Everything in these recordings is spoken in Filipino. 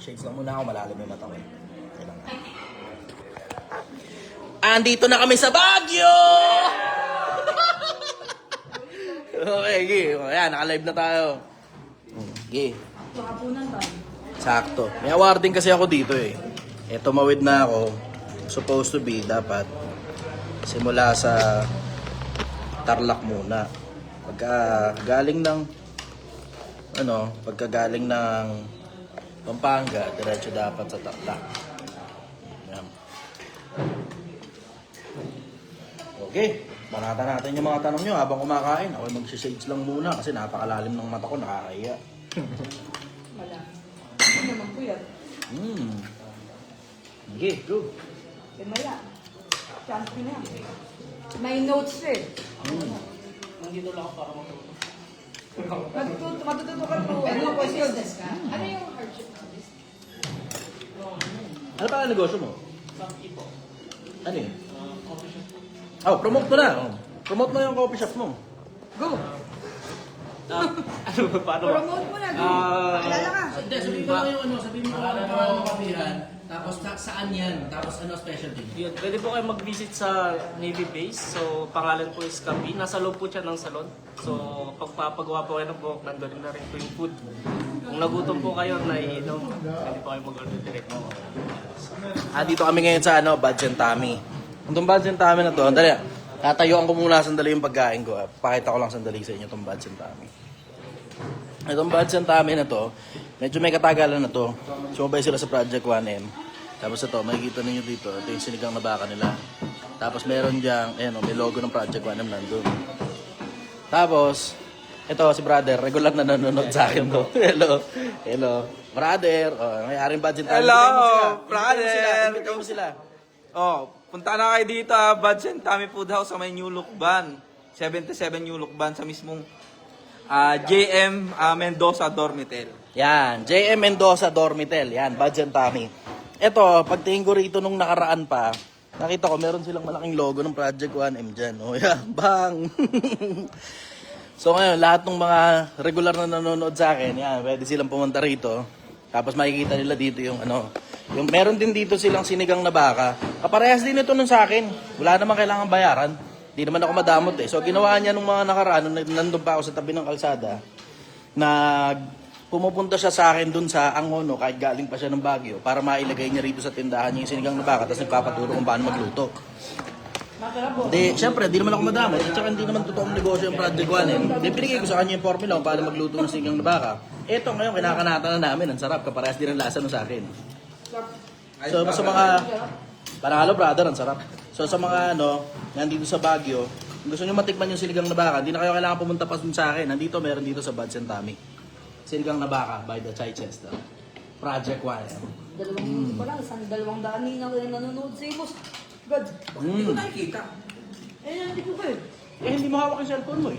Shades lang muna ako, malalim yung mata ko. Okay lang. Andito na kami sa Baguio! Okay, Gi. Ayan, naka-live na tayo. Gi. Pakapunan ba? Sakto. May awarding kasi ako dito eh. Eh, tumawid na ako. Supposed to be, dapat simula sa Tarlac muna. Pagkagaling ng Pampanga, diretso dapat sa Tarlac. Ayan. Okay, banatan natin yung mga tanong nyo habang kumakain. Ako magsishades lang muna kasi napakalalim ng mata ko, nakakahiya. Wala. Ano naman po yan? Okay, go. Eh, maya. Chance ko na yan. May notes eh. Nandito lang ako para matulog. Matututo ka po. Ano po siya? Ano yung hardship ng business? Ano pala negosyo mo? Sampi po. Ano eh? Coffee shop po. Oh, promote mo na. Oh. Promote mo yung coffee shop mo. Go! Ano ba? Paano ba? Promote mo na. Go! Alala ka. Hindi, sabihin mo lang yung sabihin mo lang yung kapihan, tapos saan yan, tapos ano specialty. Yun, pwede po kayo mag-visit sa Navy Base. So, pangalan po is Kapi. Nasa loob po siya ng salon. So, pagpapagawa po kayo ng buhok, nandun na rin po yung food. Kung nagutom po kayo na iinom, pwede po kayo mag-order direct mo. Dito kami ngayon sa Buds and Tommy. Itong Buds and Tommy na to, andali. Tatayuan ko muna sandali yung pagkain ko. Pakita ko lang sandali sa inyo itong Buds and Tommy. Itong Buds and Tommy na to, medyo may katagalan na to. Sumabay sila sa Project 1M. Tapos ito, makikita ninyo dito, ito yung sinigang na baka nila. Tapos meron diyang, ayan o, may logo ng Project 1M nandun. Tapos, ito si brother, regular na nanonood sa akin to. Hello. Hello. Brother, may-aring Buds and Tommy. Hello, Invitahin mo sila. brother. Invitahin mo sila. Oh, punta na kayo dito, Buds and Tommy Food House sa may New Lucban. 77 New Lucban sa mismong JM Mendoza Dormitel. Yan, JM Mendoza Dormitel. Yan, Buds and Tommy. Ito, pagtingin ko rito nung nakaraan pa, nakita ko meron silang malaking logo ng Project 1M dyan. O yan, bang! So ngayon, lahat ng mga regular na nanonood sa akin, yan, pwede silang pumunta rito. Tapos makikita nila dito yung yung meron din dito silang sinigang na baka. Kaparehas din ito nun sa akin. Wala naman kailangan bayaran. Hindi naman ako madamot eh. So ginawa niya nung mga nakaraan, nung nandun pa ako sa tabi ng kalsada, pumupunta siya sa akin dun sa Angono kahit galing pa siya ng Baguio para mailagay niya rito sa tindahan niya yung sinigang na baka tapos nagpapaturo kung paano magluto. Di, syempre, di naman ako madamot at saka hindi naman totoong negosyo yung Project 1M. Di, pinigay ko sa kanya yung formula kung paano magluto ng sinigang na baka. Ito ngayon, kinakanata na namin. Ang sarap, kaparehas din ang lasa nun sa akin. So sa mga, parang halo brother, ang sarap. So sa mga nandito sa Baguio, kung gusto nyo matikman yung sinigang na baka, hindi na kayo kailangan pumunta pa dun sa akin. Nandito, meron dito sa Buds and Tommy. Sinigang na baka by the Chai Chester. Project 1M. Dalawang minuto pa lang, isang 200 ninang nanonood sa iyo, boss. God. Hindi ko nakikita. Eh, hindi ko kayo. Eh, hindi mo hawak yung cellphone mo eh.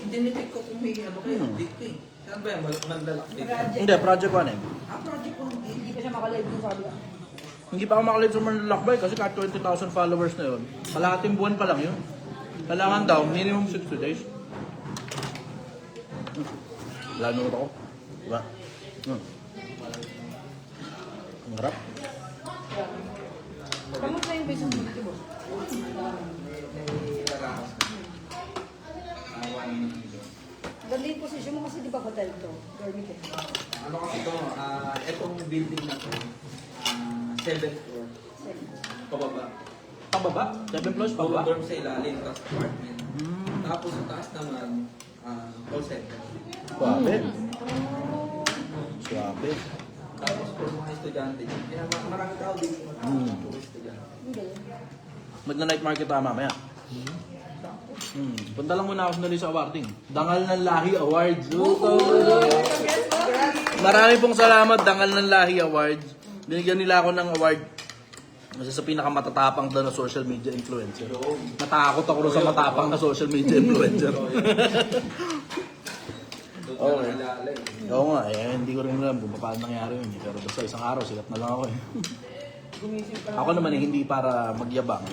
Dinitake ko kung may ano kayo. Dito eh. Saan ba yan? Mandalak dito. Hindi, Project 1M. Project ko. Hindi pa siya makalive dun sabi ka. Hindi pa ako makalive sa Manlalakbay kasi kahit 20,000 followers na yun. Kalahating buwan pa lang yun. Kailangan daw, minimum 60 days. Lalo ako. Diba? Ang harap. Kamusta yung business mo dito, boss? Ganda yung posisyon mo kasi di ba hotel to? Dormitory. Ano kasi ito, itong building na ito, 7th floor. Pababa. Pababa? 7 floors pababa? Dorm sa ilalim, tapos apartment. Tapos sa taas naman, call center. Suabe. Suabe. Tapos for mga estudyante, marami tao dito. Mga estudyante. Magna-night market tayo mamaya. Punta lang muna ako sandali sa awarding. Dangal ng Lahi Awards. Marami pong salamat, Dangal ng Lahi Awards. Binigyan nila ako ng award. Kasi sa pinakamatatapang na social media influencer. Natakot ako sa matapang na social media influencer. Okay. Oo nga, hindi ko rin alam kung paano nangyari yun. Pero basta isang araw, sikat na lang ako eh. Ako naman hindi para magyabang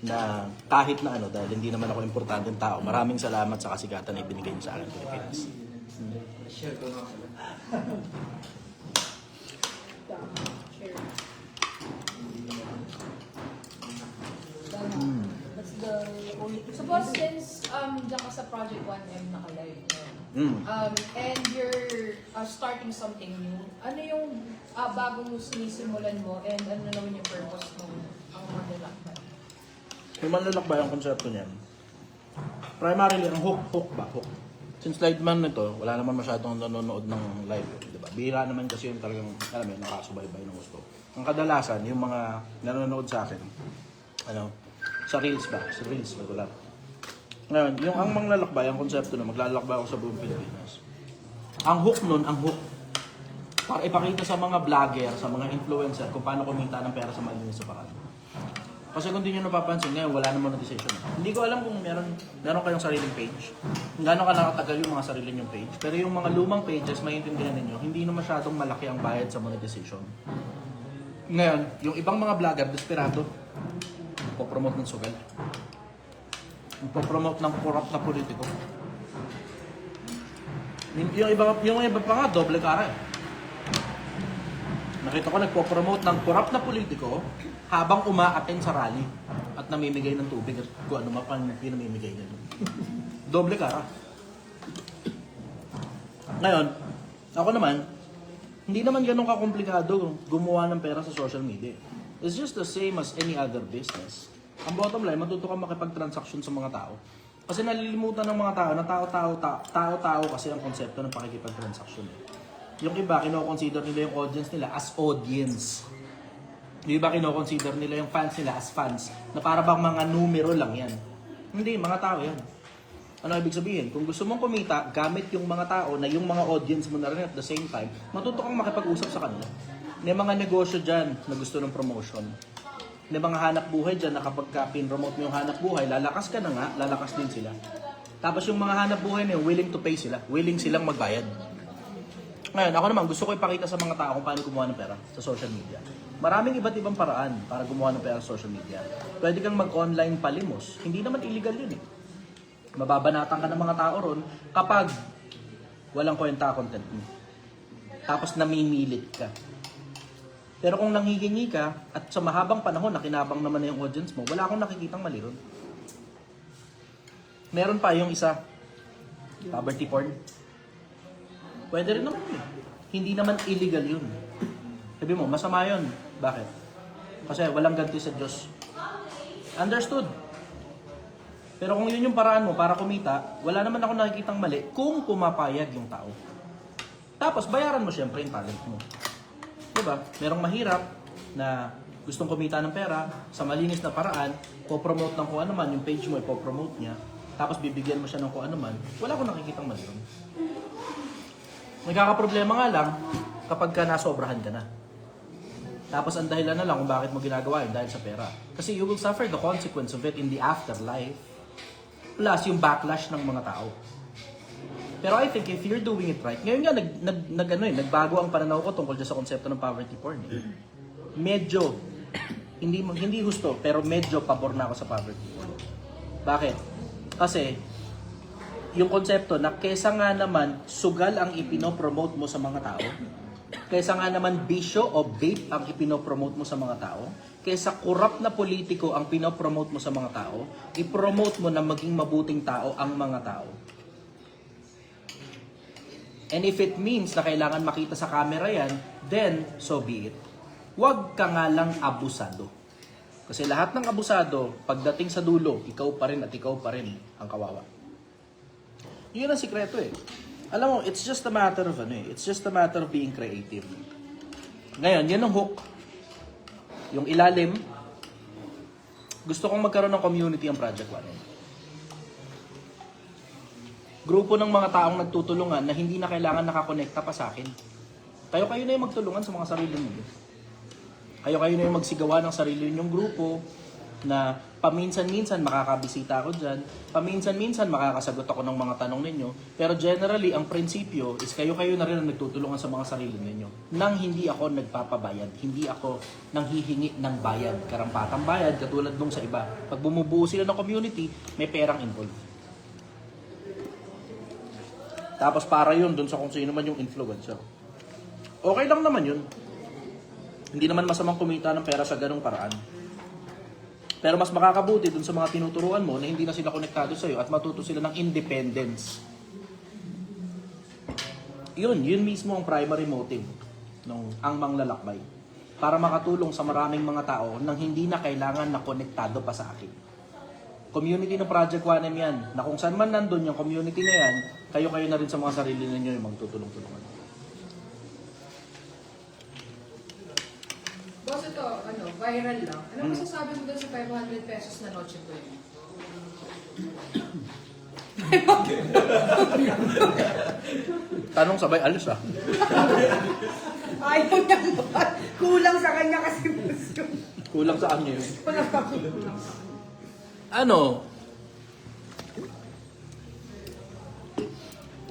na kahit na dahil hindi naman ako importanteng tao. Maraming salamat sa kasigatan na ibinigay niyo sa akin, Pilipinas. Share ko nga pala. sa Project 1M naka-live ngayon. Mm. And you're starting something new. Ano yung bagong sinisimulan mo and ano naman yung purpose mo ang Manlalakbay? Yung Manlalakbay ang konsepto niyan. Primarily, ang hook ba? Hook. Since live man nito, wala naman masyadong nanonood ng live. Diba? Bihira naman kasi yung talagang, alam mo yun, nakasubaybay ng gusto. Ang kadalasan, yung mga nanonood sa akin, sa Reels ba? Sa Reels, wala. Ngayon, yung ang Manlalakbay, ang konsepto na maglalakbay ako sa buong Pilipinas. Ang hook nun, para ipakita sa mga vlogger, sa mga influencer, kung paano kumita ng pera sa malinis sa paraan. Kasi kung di nyo napapansin, ngayon wala na monetization. Hindi ko alam kung meron kayong sariling page. Gano'n ka nakatagal yung mga sarili nyong page. Pero yung mga lumang pages, maintindihan ninyo, hindi na masyadong malaki ang bayad sa monetization. Ngayon, yung ibang mga vlogger, desperado, po-promote ng sugal. Po-promote ng corrupt na politiko. Yung iba pa nga, doble kara eh. Nakita ko nagpo-promote ng corrupt na politiko habang umaattend sa rally at namimigay ng tubig at kung ano pang pinamimigay niya. Doble kara. Ngayon, ako naman, hindi naman ganun kakomplikado gumawa ng pera sa social media. It's just the same as any other business. Ang bottom line, matuto ka makipag-transaction sa mga tao. Kasi nalilimutan ng mga tao na tao-tao kasi ang konsepto ng pakikipag-transaction. Yung iba, kino-consider nila yung audience nila as audience. Yung iba, kino-consider nila yung fans nila as fans. Na para bang mga numero lang yan. Hindi, mga tao yan. Ano ibig sabihin? Kung gusto mong kumita, gamit yung mga tao na yung mga audience mo na rin at the same time, matuto kang makipag-usap sa kanila. May mga negosyo dyan na gusto ng promotion. May mga hanap buhay dyan na kapag pin-promote mo yung hanap buhay, lalakas ka na nga, lalakas din sila. Tapos yung mga hanap buhay na yun, willing to pay sila. Willing silang magbayad. Ngayon, ako naman, gusto ko ipakita sa mga tao kung paano gumawa ng pera sa social media. Maraming iba't ibang paraan para gumawa ng pera sa social media. Pwede kang mag-online palimos. Hindi naman illegal yun eh. Mababanatan ka ng mga tao ron kapag walang kwenta content mo. Tapos namimilit ka. Pero kung nanghihingi ka at sa mahabang panahon nakinabang naman na yung audience mo, wala akong nakikitang mali ron. Meron pa yung isa, poverty porn. Pwede rin naman yun. Hindi naman illegal yun. Sabi mo, masama yun. Bakit? Kasi walang ganti sa Diyos. Understood. Pero kung yun yung paraan mo para kumita, wala naman ako nakikitang mali kung pumapayag yung tao. Tapos bayaran mo syempre yung talent mo. Diba? Merong mahirap na gustong kumita ng pera sa malinis na paraan, po-promote ng kung ano man, yung page mo ipo-promote niya, tapos bibigyan mo siya ng kung ano man, wala akong nakikitang mali yun. Nagkakaproblema nga lang kapag ka nasobrahan ka na. Tapos ang dahilan na lang kung bakit mo ginagawa yun dahil sa pera. Kasi you will suffer the consequence of it in the afterlife. Plus yung backlash ng mga tao. Pero I think if you're doing it right, ngayon nga nagbago ang pananaw ko tungkol sa konsepto ng poverty porn. Medyo, hindi gusto, pero medyo pabor na ako sa poverty porn. Bakit? Kasi, yung konsepto na kesa nga naman sugal ang ipinopromote mo sa mga tao, kesa nga naman bisyo o vape ang ipinopromote mo sa mga tao, kesa corrupt na politiko ang pinopromote mo sa mga tao, ipromote mo na maging mabuting tao ang mga tao. And if it means na kailangan makita sa camera yan, then so be it. Huwag ka nga lang abusado. Kasi lahat ng abusado, pagdating sa dulo, ikaw pa rin at ikaw pa rin ang kawawa. Yun ang sikreto eh. Alam mo, it's just a matter of it's just a matter of being creative. Ngayon, yan ang hook. Yung ilalim, gusto kong magkaroon ng community ang Project 1M. Grupo ng mga taong nagtutulungan na hindi na kailangan nakakonekta pa sa akin. Kayo na yung magtulungan sa mga sarili niyo. Kayo na yung magsigawa ng sarili ninyong grupo na paminsan-minsan makakabisita ako dyan, paminsan-minsan makakasagot ako ng mga tanong ninyo. Pero generally, ang prinsipyo is kayo na rin ang nagtutulungan sa mga sarili ninyo. Nang hindi ako nagpapabayad, hindi ako nanghihingi ng bayad, karampatang bayad, katulad nung sa iba. Pag bumubuo sila ng community, may perang involved. Tapos para yun dun sa kung sino man yung influencer. Okay lang naman yun. Hindi naman masamang kumita ng pera sa ganung paraan. Pero mas makakabuti dun sa mga tinuturuan mo na hindi na sila konektado sa'yo at matuto sila ng independence. Yun mismo ang primary motive ng ang manglalakbay. Para makatulong sa maraming mga tao nang hindi na kailangan na konektado pa sa akin. Community ng Project 1M yan, na kung saan man nandun yung community na yan, kayo-kayo na rin sa mga sarili ninyo yung magtutulong-tulungan. Boss, ito, viral lang. Ano masasabi mo doon sa 500 pesos na Noche Buena? Tanong sabay, alis ah. Ayaw niya ba? Kulang sa kanya kasi gusto. Kulang sa kanya yun. Ano?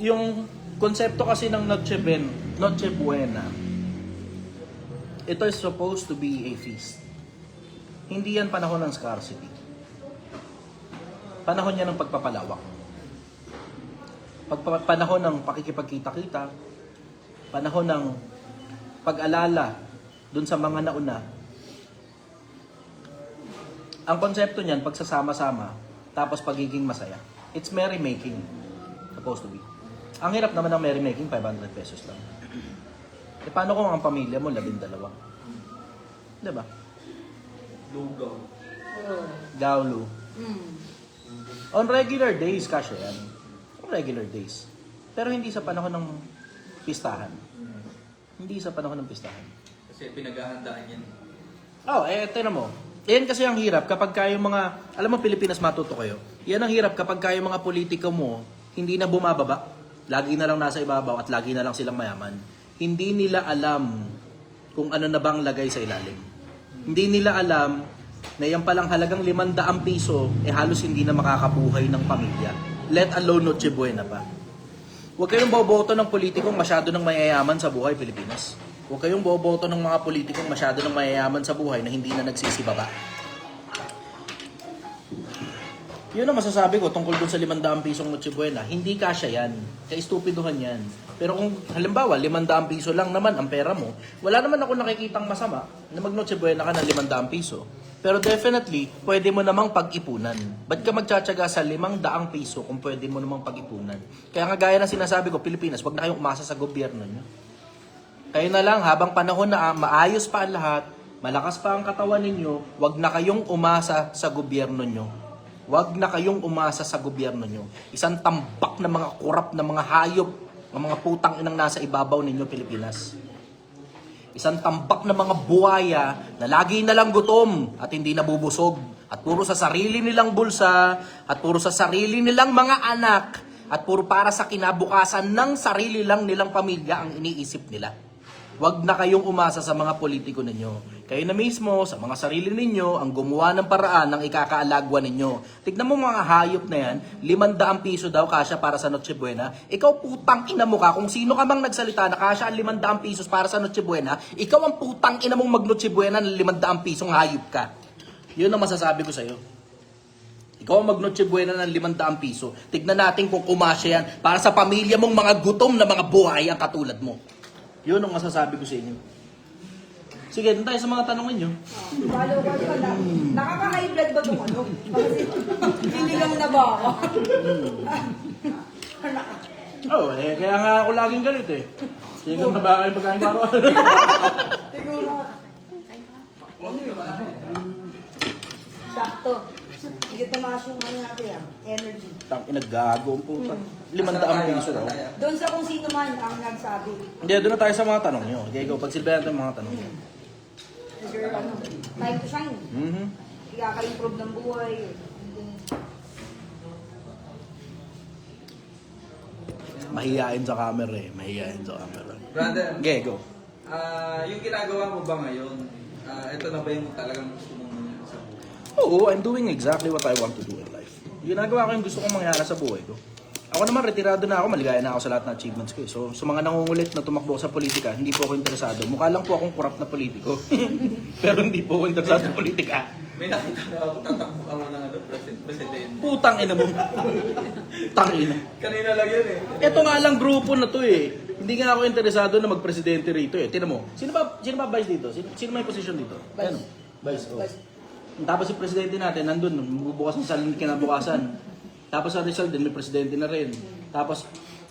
Yung konsepto kasi ng Noche Buena, ito is supposed to be a feast. Hindi yan panahon ng scarcity. Panahon yan ng pagpapalawak. Panahon ng pakikipagkita-kita. Panahon ng pag-alala dun sa mga nauna. Ang konsepto niyan, pagsasama-sama, tapos pagiging masaya. It's merrymaking. Supposed to be. Ang hirap naman ng merrymaking, 500 pesos lang. E paano kung ang pamilya mo, 12? Diba? Lugaw. Gawlo. On regular days, kasya yan. On regular days. Pero hindi sa panahon ng pistahan. Hindi sa panahon ng pistahan. Kasi pinaghahandaan yan. Tignan mo. Yan kasi ang hirap kapag kayo mga, alam mo Pilipinas matuto kayo. Yan ang hirap kapag kayo mga politiko mo, hindi na bumababa. Lagi na lang nasa ibabaw at lagi na lang silang mayaman. Hindi nila alam kung ano na bang lagay sa ilalim. Hindi nila alam na yan palang halagang 500 piso, halos hindi na makakabuhay ng pamilya. Let alone Noche Buena pa. Huwag kayong boboto ng politikong masyado ng mayayaman sa buhay, Pilipinas. Huwag kayong boboto ng mga politikong masyado ng mayayaman sa buhay na hindi na nagsisibaba. Yun ang masasabi ko tungkol dun sa 500 pisong Noche Buena. Hindi kasya yan. Kaistupiduhan yan. Pero kung halimbawa 500 piso lang naman ang pera mo, wala naman ako nakikitang masama na mag Noche Buena ka ng 500 piso. Pero definitely, pwede mo namang pag-ipunan. Ba't ka magtsatsaga sa 500 piso kung pwede mo namang pag-ipunan? Kaya nga gaya na sinasabi ko, Pilipinas, wag na kayong umasa sa gobyerno nyo. Kayo na lang, habang panahon na maayos pa ang lahat, malakas pa ang katawan ninyo, wag na kayong umasa sa gobyerno nyo. Wag na kayong umasa sa gobyerno nyo. Isang tambak na mga kurap na mga hayop, ng mga putang inang nasa ibabaw ninyo, Pilipinas. Isang tambak na mga buhaya na lagi na lang gutom at hindi nabubusog. At puro sa sarili nilang bulsa, at puro sa sarili nilang mga anak, at puro para sa kinabukasan ng sarili lang nilang pamilya ang iniisip nila. Huwag na kayong umasa sa mga politiko ninyo. Kayo na mismo, sa mga sarili ninyo, ang gumawa ng paraan ng ikakaalagwa ninyo. Tignan mo mga hayop na yan, 500 piso daw kasya para sa Noche Buena. Ikaw putang ina mo ka, kung sino ka mang nagsalita na kasya ang 500 pisos para sa Noche Buena, ikaw ang putang ina mong mag Noche Buena ng 500 pisong hayop ka. Yun ang masasabi ko sa'yo. Ikaw ang mag Noche Buena ng 500 piso. Tignan natin kung kumasya yan para sa pamilya mong mga gutom na mga buhay ang katulad mo. Yun ang masasabi ko sa inyo. Sige, doon tayo sa mga tanongin nyo. Follow ka na. Nakaka-high blood ba itong ano? Kasi pinigang na ba ako? Kaya nga ako laging galit eh. Sinigang na ba kayo pagkain paro? Siguro. Sakto. Hindi tumaas yung ano natin energy. Tang inagago ang puta. 500 piso daw. Doon sa kung sino man ang nagsabi. Hindi, doon na tayo sa mga tanong nyo. Okay, go. Pagsilbayan natin mga tanong nyo. Your, time to shine. Ikaka-improve ng buhay. Mahihain sa camera eh. Mahihain sa camera. Brother, Okay, go. yung ginagawa mo ba ngayon, ito na ba yung talagang gusto mong mangyari sa buhay? Oo, I'm doing exactly what I want to do in life. Ginagawa ko yung gusto kong mangyari sa buhay ko. Ako naman, retirado na ako, maligaya na ako sa lahat ng achievements ko. So, sa mga nangungulit na tumakbo sa politika, hindi po ako interesado. Mukha lang po akong corrupt na politiko. Pero hindi po ako interesado sa politika. May nakita na ako, tatakbo ka mo ng presidente. Putang ina mo. Tangina. Kanina lang yun eh. Ito nga lang grupo na to eh. Hindi nga ako interesado na magpresidente rito eh. Tingnan mo. Sino ba vice dito? Sino may position dito? Ano? Vice. Oh. Tapos si presidente natin, nandun, bubukas ng salon kinabukasan. Tapos sa Rizal din, may presidente na rin. Tapos,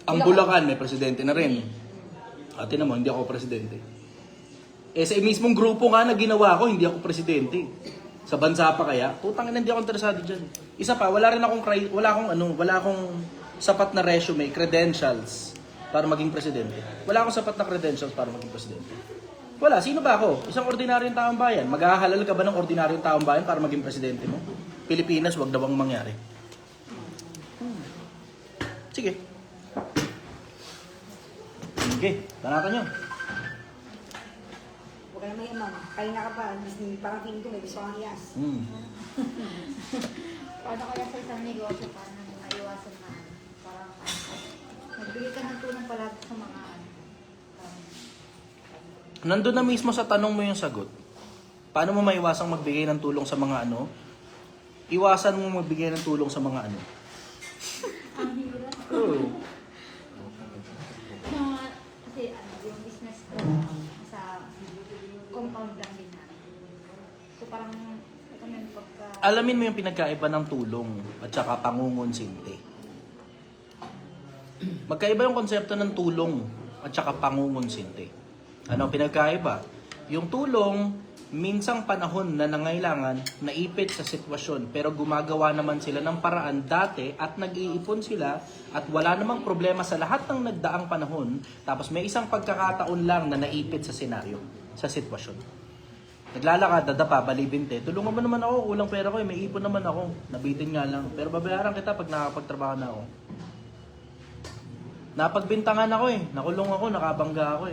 ang Bulacan, may presidente na rin. At tinan mo, hindi ako presidente. Sa mismong grupo nga na ginawa ko, hindi ako presidente. Sa bansa pa kaya, putang ina, hindi ako interesado dyan. Isa pa, wala akong sapat na resume, credentials para maging presidente. Wala akong sapat na credentials para maging presidente. Wala, sino ba ako? Isang ordinaryong taong bayan. Maghahalal ka ba ng ordinaryong taong bayan para maging presidente mo? Pilipinas, wag na bang mangyari? Sige. Sige, tanatan nyo. Huwag ka na may amang. Kaya na ka pa. Parang feeling ko may gusto kang iyas. Paano kaya sa isang negosyo, paano maiwasan na parang nagbigay ka ng tulong palagi sa mga Nandun na mismo sa tanong mo yung sagot. Paano mo maiwasang magbigay ng tulong sa mga ano? Iwasan mo magbigay ng tulong sa mga ano? ang hirap. Oh. Kasi yung business ko sa compound lang din namin. So parang kami pagka... Alamin mo yung pinagkaiba ng tulong at saka pangungonsinti. Magkaiba yung konsepto ng tulong at saka pangungonsinti. Ano ang pinagkaiba? Yung tulong, minsang panahon na nangailangan, naipit sa sitwasyon, pero gumagawa naman sila ng paraan dati at nag-iipon sila at wala namang problema sa lahat ng nagdaang panahon, tapos may isang pagkakataon lang na naipit sa senaryo, sa sitwasyon. Naglalakad, dadapa, balibinte, tulungan mo naman ako, ulang pera ko, may ipon naman ako, nabitin nga lang, pero babayaran kita pag nakapagtrabaho na ako. Napagbintangan ako nakulong ako, nakabangga ako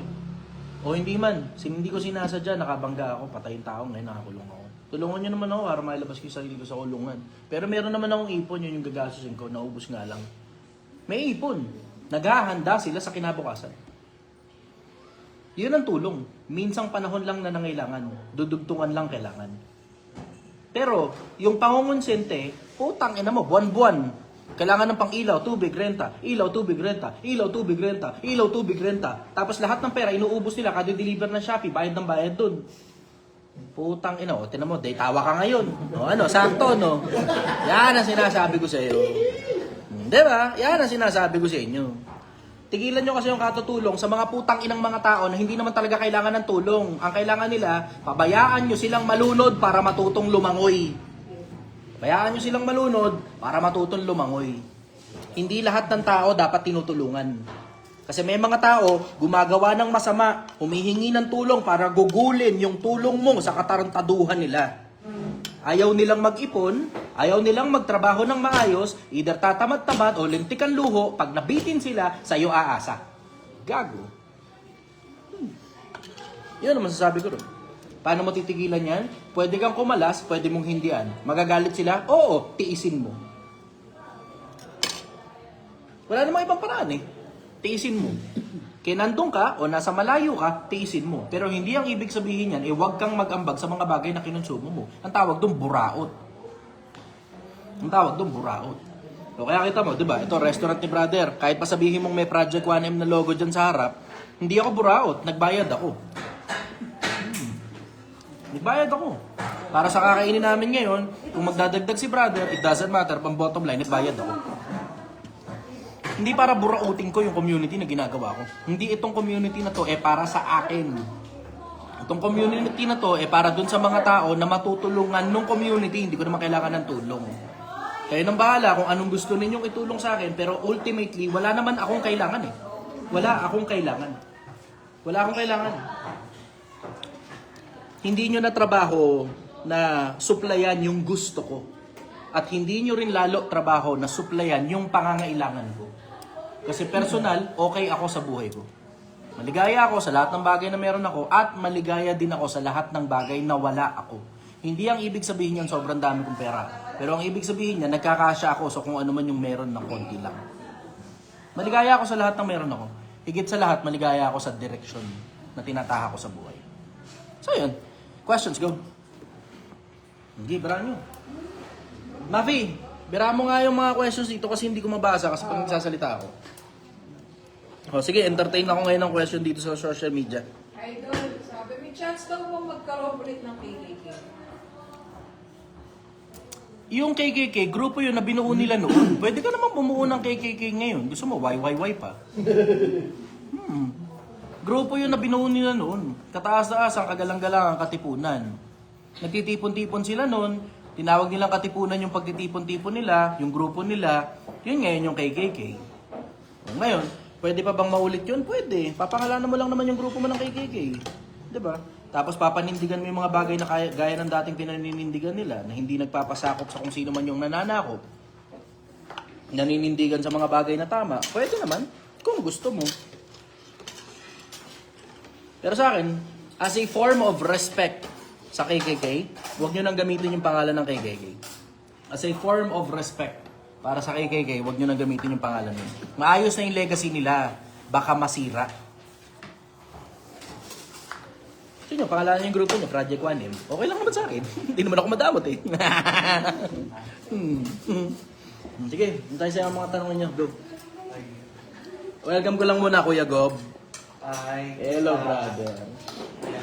O hindi man, hindi ko sinasadya, nakabangga ako, patayong tao, ngayon nakakulong ako. Tulungan nyo naman ako para mailabas ko yung sarili ko sa kulungan. Pero meron naman akong ipon, yun yung gagastusin ko, naubos nga lang. May ipon. Naghahanda sila sa kinabukasan. Yun ang tulong. Minsang panahon lang na nangailangan. Dudugtungan lang kailangan. Pero, yung pangungonsente, putang ina mo, buwan-buwan. Kailangan ng pang-ilaw, tubig, renta, ilaw, tubig, renta, ilaw, tubig, renta, ilaw, tubig, renta. Tapos lahat ng pera, inuubos nila, kada deliver ng Shopee, bayad ng bayad dun. Putang ina, tinan mo, day tawa ka ngayon. Sakto, no? Yan ang sinasabi ko sa iyo. Diba? Yan ang sinasabi ko sa inyo. Tigilan nyo kasi yung katutulong sa mga putang inang mga tao na hindi naman talaga kailangan ng tulong. Ang kailangan nila, pabayaan nyo silang malunod para matutong lumangoy. Bayaan nyo silang malunod para matutong lumangoy. Hindi lahat ng tao dapat tinutulungan. Kasi may mga tao, gumagawa ng masama, humihingi ng tulong para gugulin yung tulong mo sa katarantaduhan nila. Ayaw nilang mag-ipon, ayaw nilang magtrabaho ng maayos, either tatamad-tamad o lintikan luho, pag nabitin sila, sa'yo aasa. Gago. Yun ang masasabi ko rin. Paano mo titigilan yan? Pwede kang kumalas, pwede mong hindian. Magagalit sila? Oo, tiisin mo. Wala namang ibang paraan Tiisin mo. Kaya nandun ka o nasa malayo ka, tiisin mo. Pero hindi ang ibig sabihin yan, huwag kang mag-ambag sa mga bagay na kinonsumo mo. Ang tawag doon, buraot. O kaya kita mo, diba? Ito, restaurant ni brother. Kahit pa sabihin mong may Project 1M na logo dyan sa harap, hindi ako buraot, nagbayad ako. Nagbayad ako. Para sa kakainin namin ngayon, kung magdadagdag si brother, it doesn't matter, pang bottom line, nagbayad ako. Hindi para burautin ko yung community na ginagawa ko. Hindi itong community na to para sa akin. Itong community na to para dun sa mga tao na matutulungan ng community, hindi ko naman kailangan ng tulong. Kayo nang bahala kung anong gusto ninyong itulong sa akin, pero ultimately, wala naman akong kailangan Wala akong kailangan. Hindi nyo na trabaho na suplayan yung gusto ko. At hindi nyo rin lalo trabaho na suplayan yung pangangailangan ko. Kasi personal, okay ako sa buhay ko. Maligaya ako sa lahat ng bagay na meron ako at maligaya din ako sa lahat ng bagay na wala ako. Hindi ang ibig sabihin niyan sobrang dami kong pera. Pero ang ibig sabihin niya, nagkakasya ako sa kung ano man yung meron ng konti lang. Maligaya ako sa lahat ng meron ako. Higit sa lahat, maligaya ako sa direksyon na tinataha ko sa buhay. So yun. Questions, go. Hindi, bira nyo. Mafi, bira mo nga yung mga questions dito kasi hindi ko mabasa kasi pag nagsasalita ako. O sige, entertain ako ngayon ng question dito sa social media. Idol, sabi, may chance daw mo magkaroon ulit ng PKK. Yung KKK, grupo yun na binuo nila noon. Pwede ka naman bumuo ng KKK ngayon. Gusto mo, YYY pa. Grupo yun na binuo nila noon. Kataas-taas ang kagalang-galang ang katipunan. Nagtitipon-tipon sila noon. Tinawag nilang katipunan yung pagtitipon-tipon nila, yung grupo nila. Yun ngayon yung KKK. O, ngayon, pwede pa bang maulit yun? Pwede. Papangalanan mo lang naman yung grupo mo ng KKK. Diba? Tapos papanindigan mo yung mga bagay na gaya ng dating pinaninindigan nila na hindi nagpapasakop sa kung sino man yung nananakop. Naninindigan sa mga bagay na tama. Pwede naman, kung gusto mo. Pero sa akin, as a form of respect sa KKK, huwag nyo nang gamitin yung pangalan ng KKK. As a form of respect para sa KKK, huwag nyo nang gamitin yung pangalan nyo. Maayos na yung legacy nila, baka masira. So nyo, pangalanan yung grupo nyo, Project 1M. Okay lang naman sa akin. Hindi naman ako madamot eh. Sige, tayo sa mga tanong nyo. Go. Welcome ko lang muna, Kuya Gob. Hi. Hello, brother.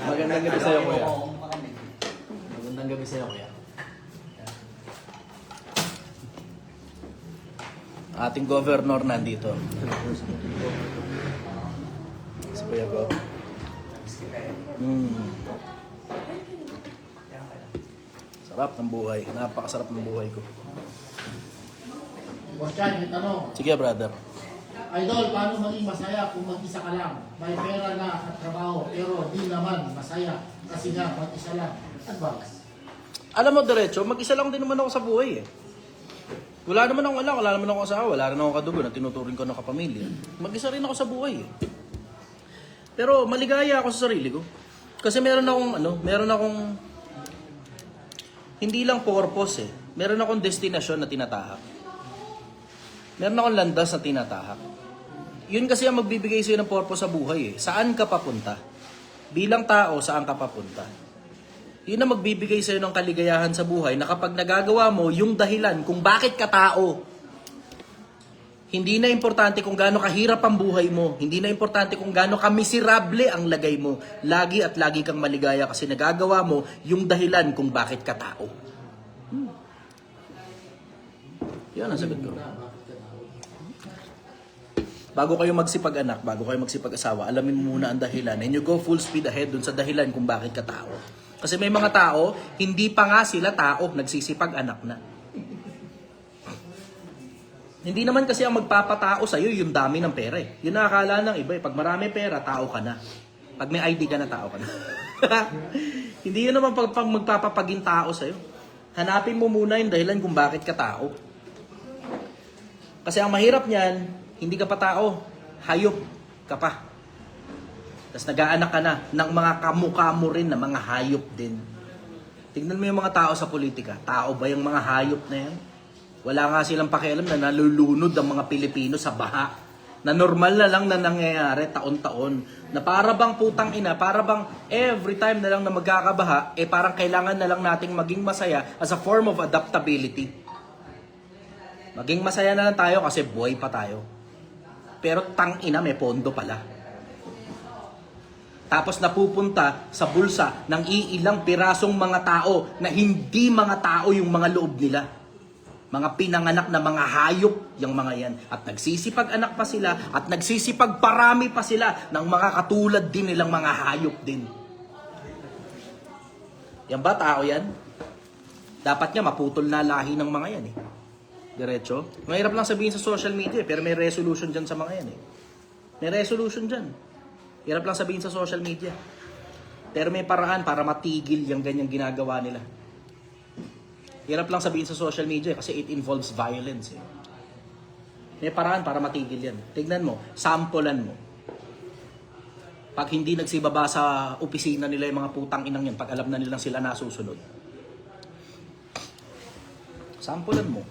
Magandang gabi sa'yo, Kuya. Magandang gabi sa'yo, Kuya. Ating governor nandito. Si Kuya Gob. Sarap ng buhay. Napakasarap ng buhay ko. Boss Chan, may tanong. Sige, brother. Idol, paano maging masaya kung mag-isa ka lang? May pera na at trabaho, pero di naman masaya kasi nga mag-isa lang. Advice. Alam mo, diretso, mag-isa lang din naman ako sa buhay eh. Wala naman akong wala naman akong asawa, wala rin akong kadugo na tinuturing ko ng kapamilya. Mag-isa rin ako sa buhay eh. Pero maligaya ako sa sarili ko. Kasi meron akong hindi lang purpose eh. Meron akong destinasyon na tinatahak. Meron akong landas na tinatahak. Yun kasi ang magbibigay sa'yo ng purpose sa buhay eh. Saan ka papunta? Bilang tao, saan ka papunta? Yun ang magbibigay sa'yo ng kaligayahan sa buhay na kapag nagagawa mo yung dahilan kung bakit ka tao. Hindi na importante kung gaano kahirap ang buhay mo. Hindi na importante kung gaano kamiserable ang lagay mo. Lagi at lagi kang maligaya kasi nagagawa mo yung dahilan kung bakit ka tao. Yan ang sagot ko. Bago kayo magsipag-anak, bago kayo magsipag-asawa, alamin mo muna ang dahilan. And you go full speed ahead dun sa dahilan kung bakit ka tao. Kasi may mga tao, hindi pa nga sila tao, nagsisipag-anak na. Hindi naman kasi ang magpapatao sa'yo yung dami ng pera eh. Yun nakakala ng iba eh. Pag marami pera, tao ka na. Pag may ID ka na, tao ka na. Hindi yun naman pag magpapapaging tao sa'yo. Hanapin mo muna yung dahilan kung bakit ka tao. Kasi ang mahirap niyan, hindi ka pa tao, hayop ka pa. Tapos nag-aanak ka na ng mga kamukha mo rin na mga hayop din. Tingnan mo yung mga tao sa politika. Tao ba yung mga hayop na yan? Wala nga silang pakialam na nalulunod ang mga Pilipino sa baha. Na normal na lang na nangyayari taon-taon. Na para bang putang ina, para bang every time na lang na magkakabaha, parang kailangan na lang nating maging masaya as a form of adaptability. Maging masaya na lang tayo kasi buhay pa tayo. Pero tang ina, may pondo pala. Tapos napupunta sa bulsa ng iilang pirasong mga tao na hindi mga tao yung mga loob nila. Mga pinanganak na mga hayop yung mga yan. At nagsisipag-anak pa sila at nagsisipag-parami pa sila ng mga katulad din nilang mga hayop din. Yan ba tao yan? Dapat nga maputol na lahi ng mga yan eh. Diretso. Mahirap lang sabihin sa social media pero may resolution dyan sa mga yan eh. May resolution dyan. Hirap lang sabihin sa social media. Pero may paraan para matigil yung ganyang ginagawa nila. Hirap lang sabihin sa social media kasi it involves violence eh. May paraan para matigil yan. Tignan mo, sampulan mo. Pag hindi nagsibaba sa opisina nila yung mga putang inang yan, pag alam na nilang sila nasusunod. Sampulan mo.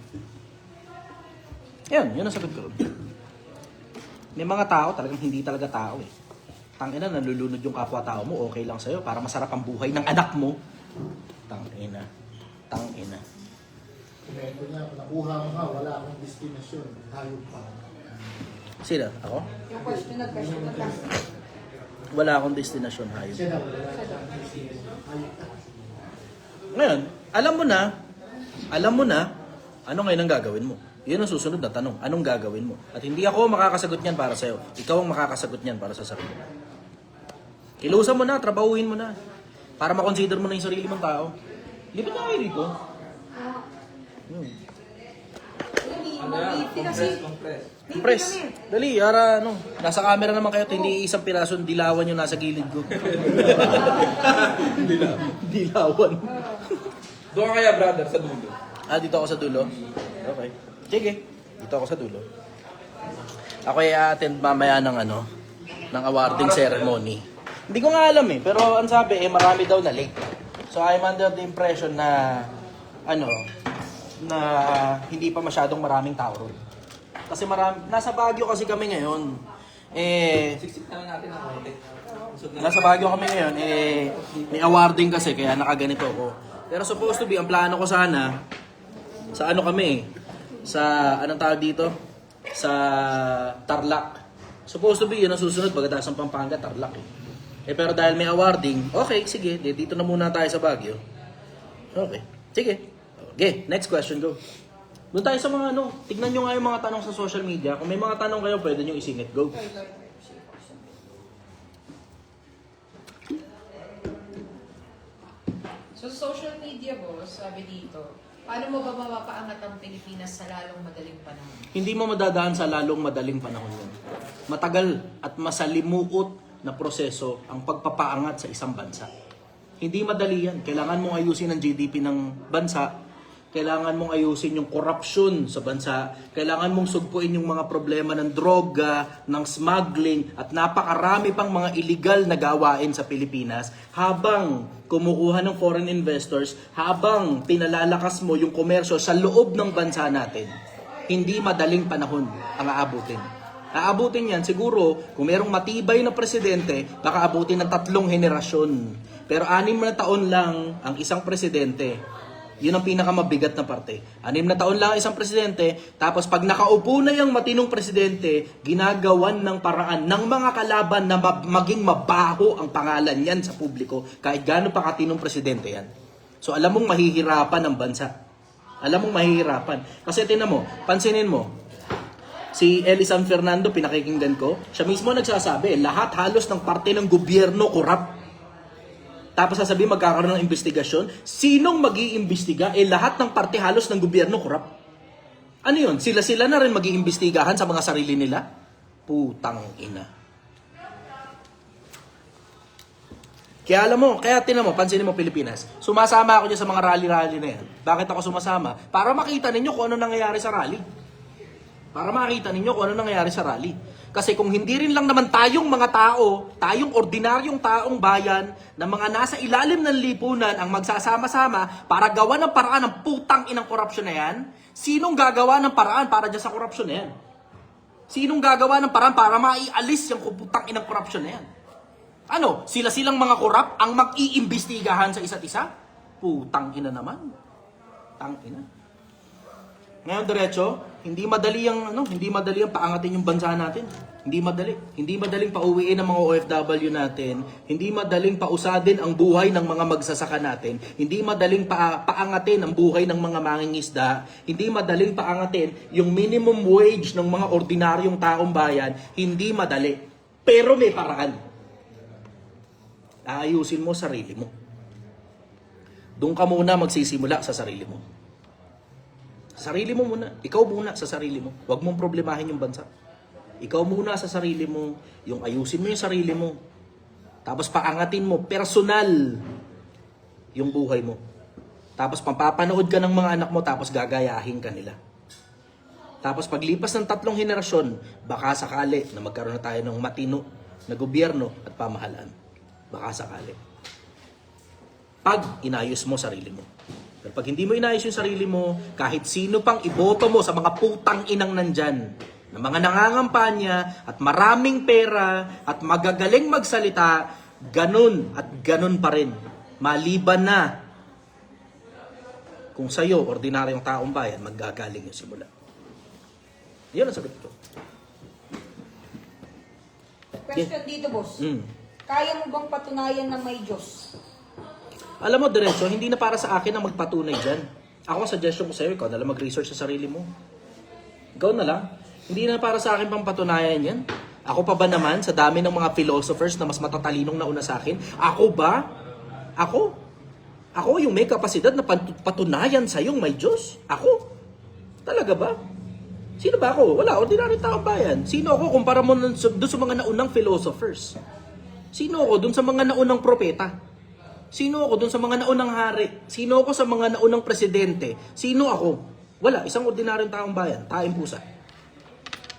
Yan, yun ang sagot ko. May mga tao talagang hindi talaga tao eh. Tangina, nalulunod yung kapwa-tao mo, okay lang sa'yo para masarap ang buhay ng anak mo. Tangina. Tangina. Ito niya, nakuha mo nga, wala akong destinasyon. Hayop pa. Sino? Ako? Yung question na last. Wala akong destinasyon, hayop. Siya na, wala akong destinasyon. Hayop pa. Ngayon, alam mo na alam mo na, ano ngayon ang gagawin mo? Yun ang susunod na tanong, anong gagawin mo? At hindi ako makakasagot niyan para sa'yo. Ikaw ang makakasagot niyan para sa sarili mo. Kilusan mo na, trabahuhin mo na. Para makonsider mo na yung sarili mong tao. Lipat na kayo rito. Compress. Press. Dali, ara, ano. Nasa camera naman kayo, hindi isang pirasong dilawan yung nasa gilid ko. Dilawan. Doon ka kaya, brother, sa dulo. Ah, dito ako sa dulo? Okay. Sige, dito ako sa dulo. Ako ay attend mamaya ng ano, ng awarding ceremony. Hindi ko nga alam eh, pero ang sabi eh, marami daw na late. So I'm under the impression na, ano, na hindi pa masyadong maraming tao ron. Kasi nasa Baguio kasi kami ngayon. Siksik na lang natin ang konti. Nasa Baguio kami ngayon, may awarding kasi, kaya nakaganito ako. Pero supposed to be, ang plano ko sana, sa ano kami, sa, anong tawag dito? Sa Tarlac. Supposed to be, yun ang susunod, pagkatapos ng Pampanga, Tarlac eh. Pero dahil may awarding, okay, sige, dito na muna tayo sa Baguio. Okay, sige. Okay, next question, go. Doon tayo sa mga ano, tignan nyo nga yung mga tanong sa social media. Kung may mga tanong kayo, pwede nyo isingit, go. So, social media, boss, sabi dito, paano mo ba mapapaangat ang Pilipinas sa lalong madaling panahon? Hindi mo madadaan sa lalong madaling panahon yan. Matagal at masalimuot na proseso ang pagpapaangat sa isang bansa. Hindi madali yan. Kailangan mong ayusin ang GDP ng bansa. Kailangan mong ayusin yung corruption sa bansa. Kailangan mong sugpuin yung mga problema ng droga, ng smuggling, at napakarami pang mga illegal na gawain sa Pilipinas habang kumukuha ng foreign investors, habang pinalalakas mo yung komersyo sa loob ng bansa natin. Hindi madaling panahon ang aabutin. Aabutin yan siguro, kung merong matibay na presidente, baka abutin ng 3 henerasyon. Pero 6 na taon lang ang isang presidente. Yun ang pinakamabigat na parte. 6 na taon lang ang isang presidente, tapos pag nakaupo na yung matinong presidente, ginagawan ng paraan ng mga kalaban na maging mabaho ang pangalan yan sa publiko, kahit gaano pa katinong presidente yan. So alam mong mahihirapan ang bansa. Alam mong mahihirapan. Kasi tinan mo, pansinin mo, si Eli San Fernando, pinakikinggan ko, siya mismo nagsasabi, lahat halos ng parte ng gobyerno korap. Tapos sasabihin magkakaroon ng investigasyon. Sinong mag-iimbestiga? Lahat ng parte halos ng gobyerno korap. Ano yun? Sila-sila na rin mag-iimbestigahan sa mga sarili nila? Putang ina. Kaya alam mo, kaya tinan mo, pansinin mo Pilipinas. Sumasama ako dyan sa mga rally-rally na yan. Bakit ako sumasama? Para makita ninyo kung ano nangyayari sa rally. Para makita ninyo kung ano nangyayari sa rally. Kasi kung hindi rin lang naman tayong mga tao, tayong ordinaryong taong bayan, na mga nasa ilalim ng lipunan ang magsasama-sama para gawa ng paraan ng putang inang korupsyon na yan, sinong gagawa ng paraan para dyan sa korupsyon na yan? Sinong gagawa ng paraan para maialis yung putang inang korupsyon na yan? Ano? Sila-silang mga korap ang mag-iimbestigahan sa isa't isa? Putang ina naman. Tang ina. Ngayon diretso, hindi madali ang paangatin yung bansa natin. Hindi madali. Hindi madaling pauwiin ang mga OFW natin. Hindi madaling pausadin ang buhay ng mga magsasaka natin. Hindi madaling paangatin ang buhay ng mga mangingisda. Hindi madaling paangatin yung minimum wage ng mga ordinaryong taong bayan. Hindi madali. Pero may paraan. Aayusin mo sarili mo. Doon ka muna magsisimula sa sarili mo. Sarili mo muna. Ikaw muna sa sarili mo. Huwag mong problemahin yung bansa. Ikaw muna sa sarili mo. Yung ayusin mo yung sarili mo. Tapos paangatin mo, personal, yung buhay mo. Tapos papapanood ka ng mga anak mo, tapos gagayahin ka nila. Tapos paglipas ng 3 henerasyon, baka sakali na magkaroon na tayo ng matino na gobyerno at pamahalaan. Baka sakali. Pag inayos mo sarili mo. Pero pag hindi mo inayos yung sarili mo, kahit sino pang iboto mo sa mga putang inang nandyan, na mga nangangampanya at maraming pera at magagaling magsalita, ganun at ganun pa rin. Maliban na kung sa'yo, ordinaryong taong bayan, maggagaling yung simula. Yan ang sagot ko. Question dito, boss. Kaya mo bang patunayan na may Diyos? Alam mo, diretso, hindi na para sa akin ang magpatunay dyan. Ako, suggestion ko sa'yo, ikaw na lang mag-research sa sarili mo. Ikaw na lang. Hindi na para sa akin pang patunayan yan. Ako pa ba naman, sa dami ng mga philosophers na mas matatalinong nauna sa akin, ako ba? Ako yung may kapasidad na patunayan sa yung may Diyos? Ako? Talaga ba? Sino ba ako? Wala, ordinary taong bayan. Sino ako kumpara mo doon sa mga naunang philosophers? Sino ako doon sa mga naunang propeta? Sino ako doon sa mga naunang hari? Sino ako sa mga naunang presidente? Sino ako? Wala, isang ordinaryong taong bayan, taing pusa.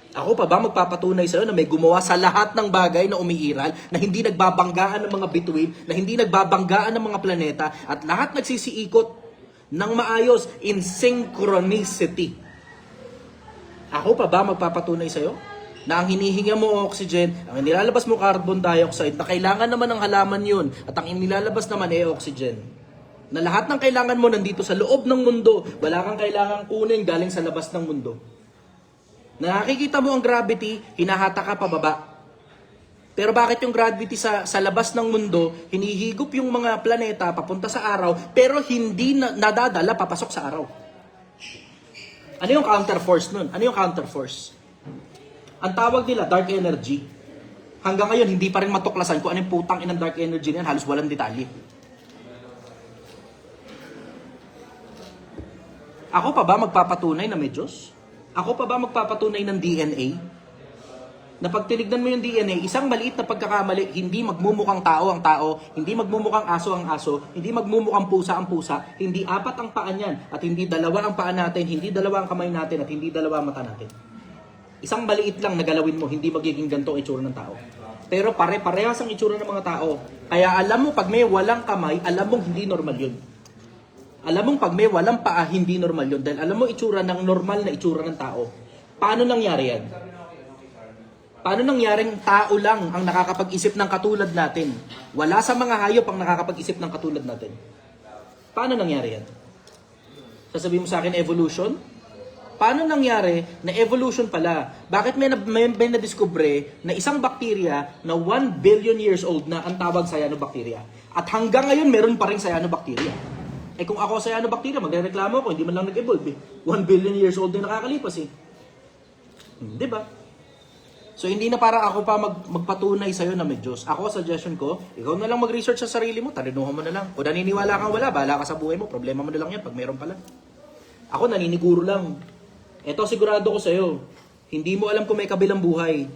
Ako pa ba magpapatunay sa'yo na may gumawa sa lahat ng bagay na umiiral, na hindi nagbabanggaan ng mga bituin, na hindi nagbabanggaan ng mga planeta, at lahat nagsisiikot ng maayos in synchronicity? Ako pa ba magpapatunay sa'yo na ang hinihinga mo oxygen, ang nilalabas mo carbon dioxide, na kailangan naman ng halaman yun, at ang inilalabas naman ay oxygen? Na lahat ng kailangan mo nandito sa loob ng mundo, wala kang kailangang kunin galing sa labas ng mundo. Na nakikita mo ang gravity, hinahata ka pababa. Pero bakit yung gravity sa labas ng mundo, hinihigop yung mga planeta papunta sa araw, pero hindi nadadala papasok sa araw? Ano yung counterforce nun? Ano yung counterforce? Ang tawag nila, dark energy. Hanggang ngayon, hindi pa rin matuklasan kung ano yung putang inang dark energy na yan, halos walang detalye. Ako pa ba magpapatunay na may Diyos? Ako pa ba magpapatunay ng DNA? Na pag tinignan mo yung DNA, isang maliit na pagkakamali, hindi magmumukhang tao ang tao, hindi magmumukhang aso ang aso, hindi magmumukhang pusa ang pusa, hindi apat ang paa niyan, at hindi dalawa ang paa natin, hindi dalawa ang kamay natin, at hindi dalawa ang mata natin. Isang maliit lang na galawin mo, hindi magiging ganito ang itsura ng tao. Pero pare-parehas ang itsura ng mga tao. Kaya alam mo, pag may walang kamay, alam mong hindi normal yun. Alam mong pag may walang paa, hindi normal yun. Dahil alam mo itsura ng normal na itsura ng tao. Paano nangyari yan? Paano nangyaring tao lang ang nakakapag-isip ng katulad natin? Wala sa mga hayop ang nakakapag-isip ng katulad natin. Paano nangyari yan? Sasabihin mo sa akin, evolution? Paano nangyari na evolution pala? Bakit may na-discover na isang bakterya na 1 billion years old na ang tawag cyanobacteria? At hanggang ngayon, meron pa rin cyanobacteria. Eh kung ako cyanobacteria, magrereklamo ako, hindi man lang nag-evolve eh. 1 billion years old na nakakalipas eh. Di ba? So hindi na para ako pa magpatunay sa'yo na may Diyos. Ako, suggestion ko, ikaw na lang mag-research sa sarili mo, talinuhan mo na lang. Kung naniniwala kang wala, bahala ka sa buhay mo, problema mo na lang yan pag meron pala. Ako, naniniguro lang. Ito, sigurado ko sa'yo, hindi mo alam kung may kabilang buhay.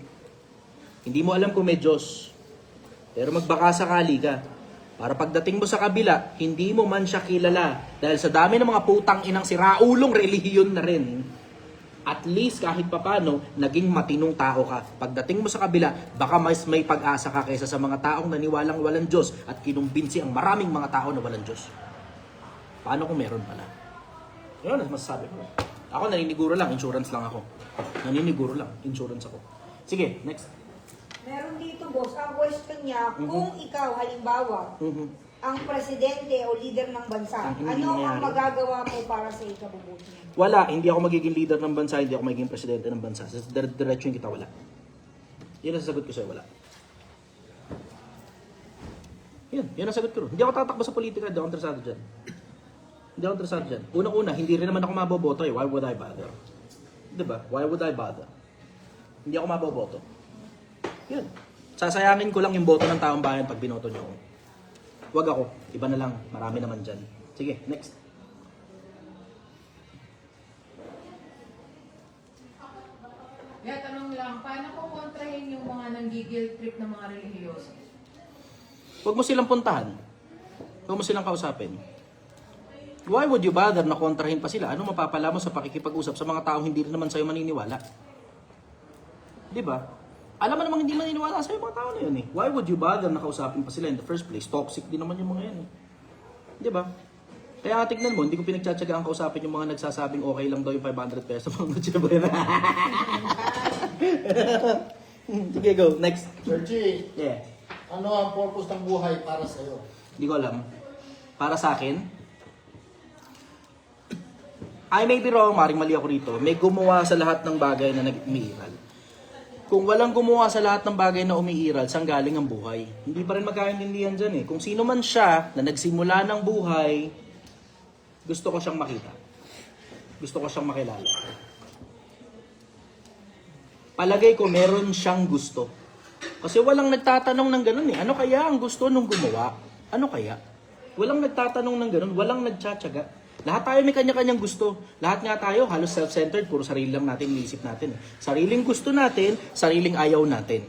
Hindi mo alam kung may Diyos. Pero magbaka sakali ka. Para pagdating mo sa kabila, hindi mo man siya kilala. Dahil sa dami ng mga putang inang siraulong relihiyon na rin, at least kahit papano, naging matinong tao ka. Pagdating mo sa kabila, baka mas may pag-asa ka kaysa sa mga taong naniwalang walang Diyos at kinumbinsi ang maraming mga tao na walang Diyos. Paano kung meron pala? Yun ang masasabi ko. Ako naniniguro lang, insurance lang ako. Naniniguro lang, insurance ako. Sige, next. Meron dito, boss, ang question niya, kung ikaw, halimbawa, ang presidente o leader ng bansa, Ang hindi ano ang nangyayari. magagawa mo para sa ikabubuti niya? Wala, hindi ako magiging leader ng bansa, hindi ako magiging presidente ng bansa. Sa diretsyon kita, wala. Yun ang sasagot ko sa'yo, wala. Yun ang sagot ko. Hindi ako tatakbo sa politika, hindi ako interesado dyan. Hindi ako interesado dyan. Unang-una, hindi rin naman ako maboboto eh. Why would I bother? Diba? Why would I bother? Hindi ako maboboto. Yun. Sasayangin ko lang yung boto ng taong bayan pag binoto niyo ako. Huwag ako. Iba na lang. Marami naman dyan. Sige, next. Kaya tanong lang, paano ko kontrahin yung mga nanggigil trip ng mga relihiyoso? Huwag mo silang puntahan. Huwag mo silang kausapin. Why would you bother na kontrahin pa sila? Ano mapapala mo sa pakikipag-usap sa mga taong hindi rin naman sa'yo maniniwala? Diba? Alam mo namang hindi maniniwala sa'yo mga tao na yun eh. Why would you bother na kausapin pa sila in the first place? Toxic din naman yung mga yan eh. Diba? Kaya tignan mo, hindi ko pinagtsatsagaan kausapin yung mga nagsasabing okay lang daw yung 500 pesos mga natsyabayan. Sige, go. Next. Sir G, Yeah. ano ang purpose ng buhay para sa'yo? Hindi ko alam. Para sa akin, I may be wrong, maring mali ako rito. May gumawa sa lahat ng bagay na umiiral. Kung walang gumawa sa lahat ng bagay na umiiral, saan galing ang buhay? Hindi pa rin magkaintindihan dyan eh. Kung sino man siya na nagsimula ng buhay, gusto ko siyang makita. gusto ko siyang makilala. Palagay ko meron siyang gusto. Kasi walang nagtatanong ng ganun eh. Ano kaya ang gusto nung gumawa? Ano kaya? Walang nagtatanong ng ganun, walang nagtsatsaga. Lahat tayo may kanya-kanyang gusto. Lahat nga tayo halos self-centered, puro sarili lang natin iniisip natin. Sariling gusto natin, sariling ayaw natin.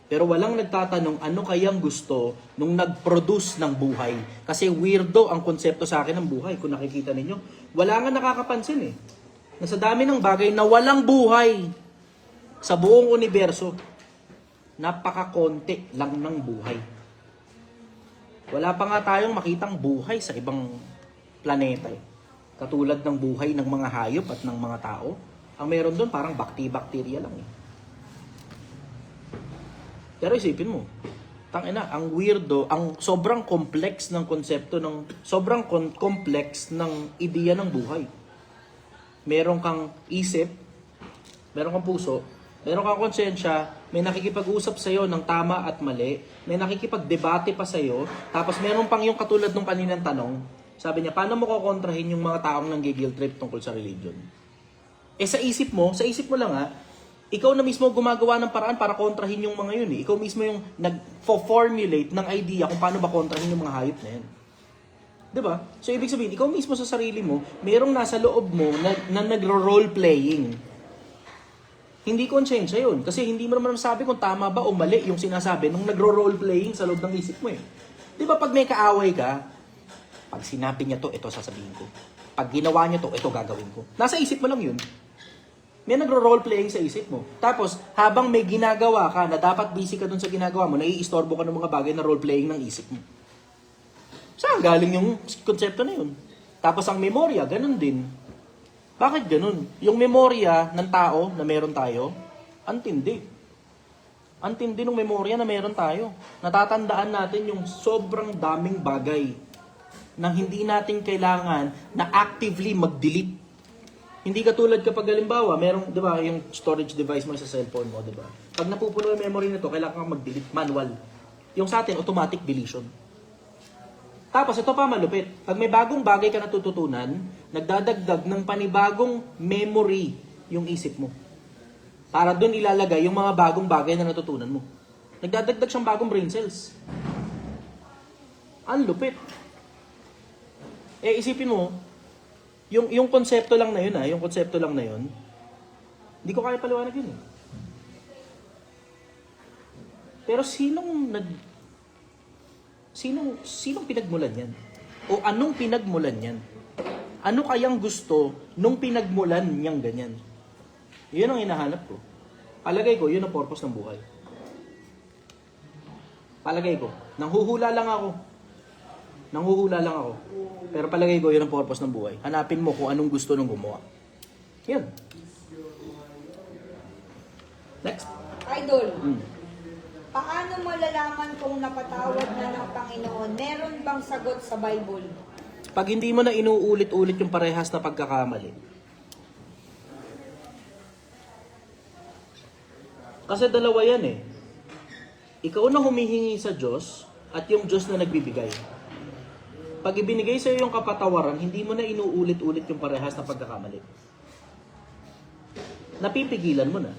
Pero walang nagtatanong ano kayang gusto nung nag-produce ng buhay. Kasi weirdo ang konsepto sa akin ng buhay. Kung nakikita ninyo, wala nga nakakapansin eh. Na sa dami ng bagay na walang buhay sa buong universo, napakakonti lang ng buhay. Wala pa nga tayong makitang buhay sa ibang planeta eh. Katulad ng buhay ng mga hayop at ng mga tao. Ang meron doon parang bacteria lang eh. Pero isipin mo, tangina, ang weirdo, ang sobrang complex ng konsepto ng, sobrang complex ng ideya ng buhay. Meron kang isip, meron kang puso, meron kang konsensya, may nakikipag-usap sa'yo ng tama at mali, may nakikipag-debate pa sa'yo, tapos meron pang yung katulad ng kaninang tanong, sabi niya, paano mo kukontrahin yung mga taong nanggigil trip tungkol sa religion? Eh sa isip mo lang ha, ikaw na mismo gumagawa ng paraan para kontrahin yung mga yun eh. Ikaw mismo yung nag-formulate ng idea kung paano ba kontrahin yung mga hayop na yan. Diba? So ibig sabihin, ikaw mismo sa sarili mo, mayroong nasa loob mo na nagro-role playing. Hindi konsensya yun. Kasi hindi mo naman masabi kung tama ba o mali yung sinasabi nung nagro-role playing sa loob ng isip mo eh. Di ba pag may kaaway ka, pag sinabi niya to, ito sasabihin ko. Pag ginawa niya to, ito gagawin ko. Nasa isip mo lang yun. May nagro-role playing sa isip mo. Tapos, habang may ginagawa ka na dapat busy ka dun sa ginagawa mo, naiistorbo ka ng mga bagay na role playing ng isip mo. Saan galing yung konsepto na yun? Tapos ang memorya, ganun din. Bakit ganun? Yung memorya ng tao na meron tayo, antindi. Antindi ng memorya na meron tayo. Natatandaan natin yung sobrang daming bagay na hindi natin kailangan na actively mag-delete. Hindi katulad kapag halimbawa, merong, di ba, yung storage device mo sa cellphone mo, di ba? Pag napupuno yung memory nito, kailangan kang mag-delete manual. Yung sa atin, automatic deletion. Tapos, ito pa malupit. Pag may bagong bagay ka natututunan, nagdadagdag ng panibagong memory yung isip mo. Para doon ilalagay yung mga bagong bagay na natutunan mo. Nagdadagdag siyang bagong brain cells. Ang lupit. Eh, isipin mo, yung konsepto lang na yun yung konsepto lang na yun, hindi ko kaya paliwanag yun eh. Pero sinong pinagmulan yan? O anong pinagmulan yan? Ano kayang gusto nung pinagmulan niyang ganyan? Yun ang hinahanap ko. Palagay ko, yun ang purpose ng buhay. Palagay ko, nanghuhula lang ako. Pero palagay ko, yun ang purpose ng buhay. Hanapin mo kung anong gusto nung gumawa. Yan. Next. Idol, paano malalaman kung napatawad na ng Panginoon? Meron bang sagot sa Bible? Pag hindi mo na inuulit-ulit yung parehas na pagkakamali. Kasi dalawa yan eh. Ikaw na humihingi sa Diyos at yung Diyos na nagbibigay. Pag ibinigay sa iyo yung kapatawaran, hindi mo na inuulit-ulit yung parehas na pagkakamali. Napipigilan mo na.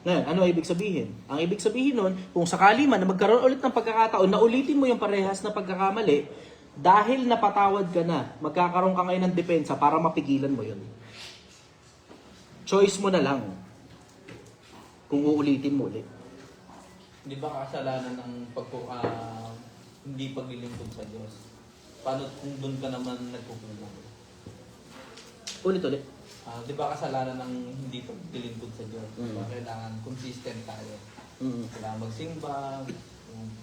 Ngayon, ano ibig sabihin? Ang ibig sabihin nun, kung sakali man na magkaroon ulit ng pagkakataon na ulitin mo yung parehas na pagkakamali, dahil napatawad ka na, magkakaroon ka ngayon ng depensa para mapigilan mo yun. Choice mo na lang kung uulitin mo ulit. Di ba kasalanan ng hindi paglilingkod sa Diyos? Paano kung doon ka naman nagkukulang? Ulit-ulit. Di ba kasalanan ng hindi paglilingkod sa Diyos? Diba? Kailangan consistent tayo. Kailangan magsimba,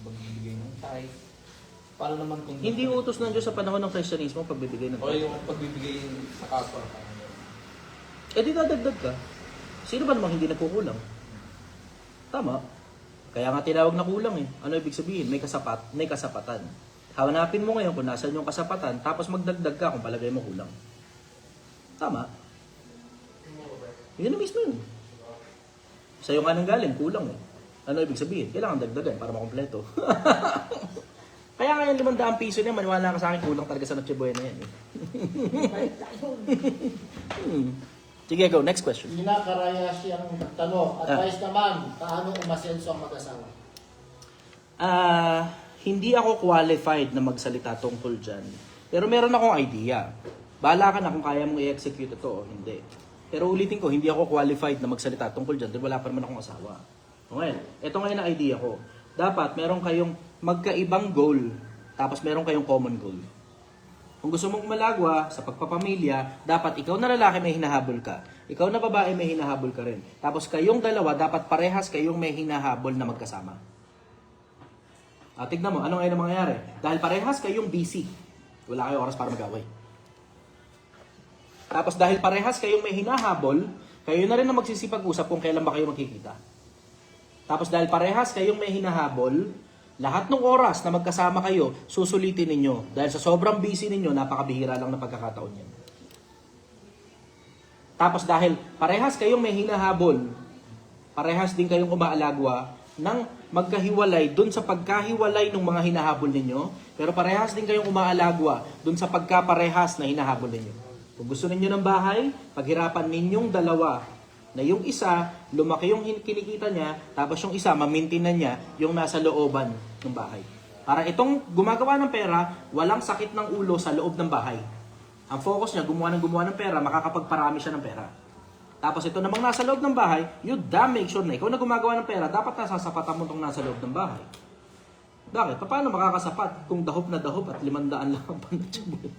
magbibigay ng tithe. Paano naman kung... Hindi utos ng Diyos sa panahon ng Kristyanismo pagbibigay ng O yung pagbibigay sa kapwa. Eh di dadagdag ka. Sino ba namang hindi nagkukulang? Tama. Kaya nga tinawag na kulang eh. Ano ibig sabihin? May kasapatan. Hanapin mo ngayon kung nasan yung kasapatan, tapos magdagdag ka kung palagay mo kulang. Tama. Yun na mismo yun. Sa'yo nga nang galing, kulang eh. Ano ibig sabihin? Kailangan dagdagan para makompleto. Kaya nga yung 500 piso niya, maniwala ka sa akin, kulang talaga sa Noche Buena yan. Sige, go. Next question. Ina Karayashi ang tanong. Advice naman, paano umasenso ang mag-asawa? Hindi ako qualified na magsalita tungkol dyan. Pero meron akong idea. Bahala ka na kung kaya mong i-execute ito o hindi. Pero ulitin ko, hindi ako qualified na magsalita tungkol dyan dahil wala pa naman akong asawa. Okay, ito ngayon ang idea ko. Dapat meron kayong magkaibang goal, tapos meron kayong common goal. Kung gusto mong malagwa sa pagpapamilya, dapat ikaw na lalaki may hinahabol ka. Ikaw na babae may hinahabol ka rin. Tapos kayong dalawa, dapat parehas kayong may hinahabol na magkasama. Tignan mo, ano ngayon ang mangyayari? Dahil parehas kayong busy, wala kayong oras para mag-away. Tapos dahil parehas kayong may hinahabol, kayo na rin na magsisipag-usap kung kailan ba kayo magkikita. Tapos dahil parehas kayong may hinahabol, lahat ng oras na magkasama kayo, susulitin ninyo. Dahil sa sobrang busy ninyo, napakabihira lang na pagkakataon yan. Tapos dahil parehas kayong may hinahabol, parehas din kayong umaalagwa ng magkahiwalay dun sa pagkahiwalay ng mga hinahabol ninyo, pero parehas din kayong umaalagwa dun sa pagkaparehas na hinahabol ninyo. Kung gusto ninyo ng bahay, paghirapan ninyong dalawa na yung isa, lumaki yung kinikita niya, tapos yung isa, mamintin na niya yung nasa looban ng bahay. Para itong gumagawa ng pera, walang sakit ng ulo sa loob ng bahay. Ang focus niya, gumawa ng pera, makakapagparami siya ng pera. Tapos ito namang nasa loob ng bahay, you damn make sure na ikaw na gumagawa ng pera, dapat nasasapatan mo itong nasa loob ng bahay. Bakit? Paano makakasapat kung dahop na dahop at 500 lang ang panatsabuhin?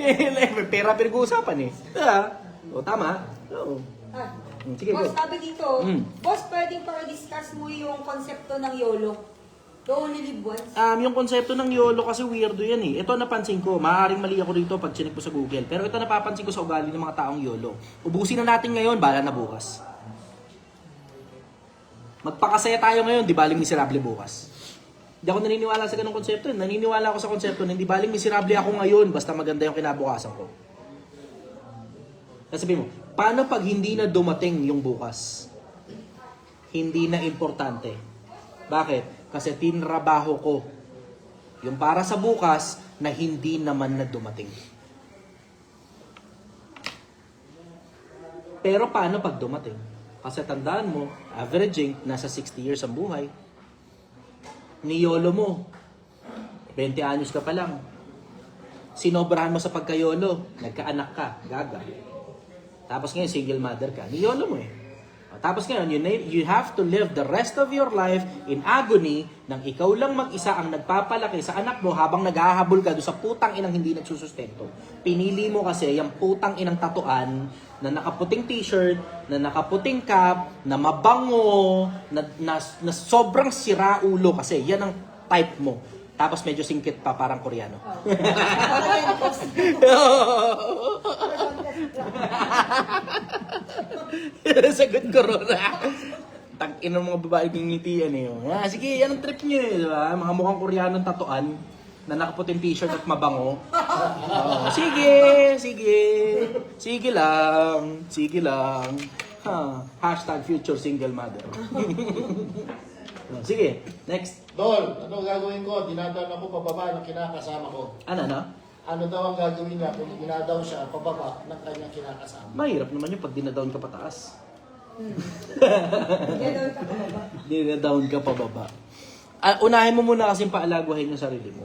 May pera pinag-uusapan eh. O tama. Oo. Sige, Boss, go. sabi dito, boss, pwedeng pa-discuss mo yung konsepto ng YOLO. You only live once. Yung konsepto ng YOLO kasi weirdo yan eh. Ito napansin ko, maaaring mali ako dito pag chinik ko sa Google. Pero ito napapansin ko sa ugali ng mga taong YOLO. Ubusin na natin ngayon, bala na bukas. Magpakasaya tayo ngayon, di baling miserable bukas. Hindi ako naniniwala sa ganung konsepto. Naniniwala ako sa konsepto na hindi baling miserable ako ngayon basta maganda yung kinabukasan ko. Sabi mo, paano pag hindi na dumating yung bukas? Hindi na importante. Bakit? Kasi tinrabaho ko yung para sa bukas na hindi naman na dumating. Pero paano pag dumating? Kasi tandaan mo, averaging, nasa 60 years ang buhay. Niyolo mo, 20 anyos ka pa lang. Sinobrahan mo sa pagkayolo, nagkaanak ka, gaga. Tapos ngayon, single mother ka, niyolo mo eh. Tapos ngayon, you have to live the rest of your life in agony nang ikaw lang mag-isa ang nagpapalaki sa anak mo habang naghahabol ka doon sa putang inang hindi nagsusustento. Pinili mo kasi yung putang inang tatuan na nakaputing t-shirt, na nakaputing cap, na mabango, na sobrang sira ulo kasi yan ang type mo. Tapos medyo singkit pa, parang Koreano. Sagot ko ron. Tag-in ng mga babae ng ngitian eh. Sige, yan ang trip nyo eh. Diba? Mga mukhang Koreanong tatuan na nakaputing t-shirt at mabango. Sige. Sige lang. Hashtag future single mother. Sige, next. Dol, ano gagawin ko? Dinadaan ako pababa ng kinakasama ko. Ano daw ang gagawin niya kung dinadaw siya pababa ng kanyang kinakasama? Mahirap naman yung pag dinadown ka pataas. Gano'n ka ba? Dinadown ka pababa. Unahin mo muna kasing paalagwahin yung sarili mo.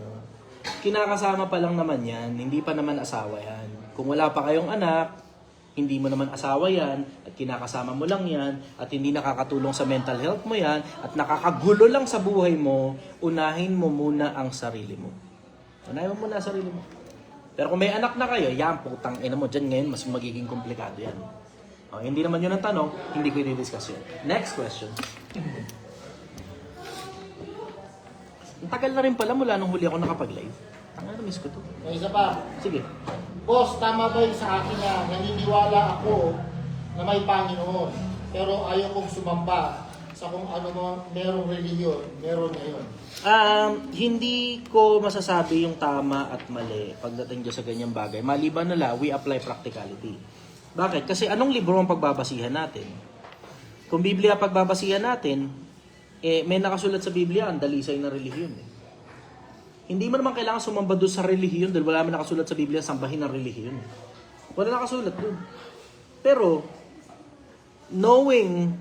Kinakasama pa lang naman yan, hindi pa naman asawa yan. Kung wala pa kayong anak, hindi mo naman asawa yan, at kinakasama mo lang yan, at hindi nakakatulong sa mental health mo yan, at nakakagulo lang sa buhay mo, unahin mo muna ang sarili mo. Unahin mo muna ang sarili mo. Pero kung may anak na kayo, yan, putang ina mo, dyan ngayon, mas magiging komplikado yan. Hindi naman yun ang tanong, hindi ko i-discuss yun. Next question. Ang tagal na rin pala mula nung huli ako nakapag-live. Miss ko to. May isa pa. Sige. Boss, tama ba yung sa akin na naniniwala ako na may Panginoon, pero ayaw kong sumamba sa kung ano merong religiyon, meron ngayon? Hindi ko masasabi yung tama at mali pagdating dyan sa ganyang bagay. Maliban na we apply practicality. Bakit? Kasi anong libro ang pagbabasihan natin? Kung Biblia pagbabasihan natin, may nakasulat sa Biblia, ang dalisay na relihiyon eh. Hindi mo naman kailangan sumamba doon sa relihiyon dahil wala naman nakasulat sa Biblia, sambahin ang relihiyon. Wala nakasulat doon. Pero, knowing,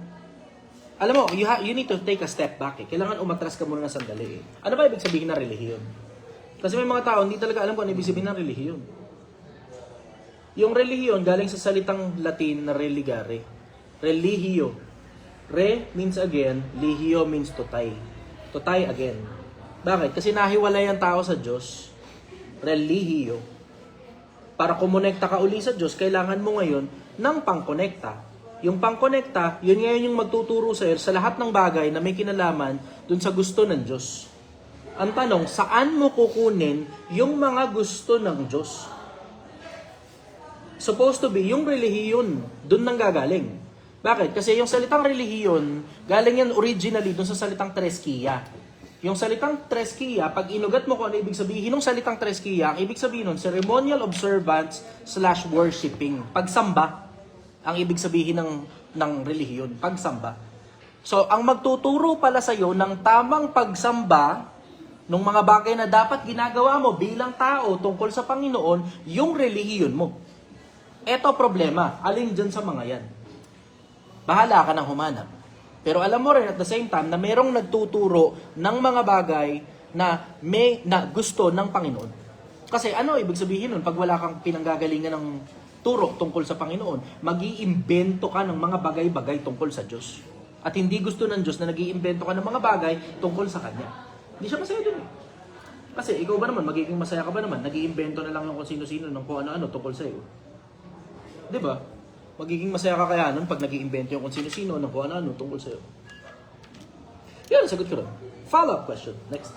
alam mo, you need to take a step back eh. Kailangan umatras ka muna ng sandali eh. Ano ba ibig sabihin ng relihiyon? Kasi may mga tao, hindi talaga alam kung ano ibig sabihin ng relihiyon. Yung relihiyon, galing sa salitang Latin na religare. Religio. Re means again, ligio means to tie. To tie again. Bakit? Kasi nahiwalay ang tao sa Diyos. Religio. Para kumonekta ka uli sa Diyos, kailangan mo ngayon ng pangkonekta. Yung pangkonekta, yun ngayon yung magtuturo sa'yo sa lahat ng bagay na may kinalaman dun sa gusto ng Diyos. Ang tanong, saan mo kukunin yung mga gusto ng Diyos? Supposed to be, yung relihiyon, dun nang gagaling. Bakit? Kasi yung salitang relihiyon, galing yan originally dun sa salitang treskiya. Yung salitang treskiya, pag inugat mo kung ano ibig sabihin ng salitang treskiya, ang ibig sabihin nun, ceremonial observance / worshiping. Pagsamba, ang ibig sabihin ng relihiyon. Pagsamba. So, ang magtuturo pala sa'yo ng tamang pagsamba, ng mga bagay na dapat ginagawa mo bilang tao tungkol sa Panginoon, yung relihiyon mo. Eto problema, alin dyan sa mga yan? Bahala ka nang humanap. Pero alam mo rin at the same time na merong nagtuturo ng mga bagay na gusto ng Panginoon. Kasi ano ibig sabihin nun? Pag wala kang pinanggagalingan ng turo tungkol sa Panginoon, mag-iimbento ka ng mga bagay-bagay tungkol sa Diyos. At hindi gusto ng Diyos na nag-iimbento ka ng mga bagay tungkol sa Kanya. Hindi siya masaya dun eh. Kasi ikaw ba naman, magiging masaya ka ba naman? Nag-iimbento na lang yung kung sino-sino ng kung ano-ano tungkol sa'yo. Diba? Magiging masaya ka kaya nun pag nag-iimbento yung kung sino-sino ng kung ano-ano tungkol sa'yo. Yun, sagot ko rin. Follow-up question. Next.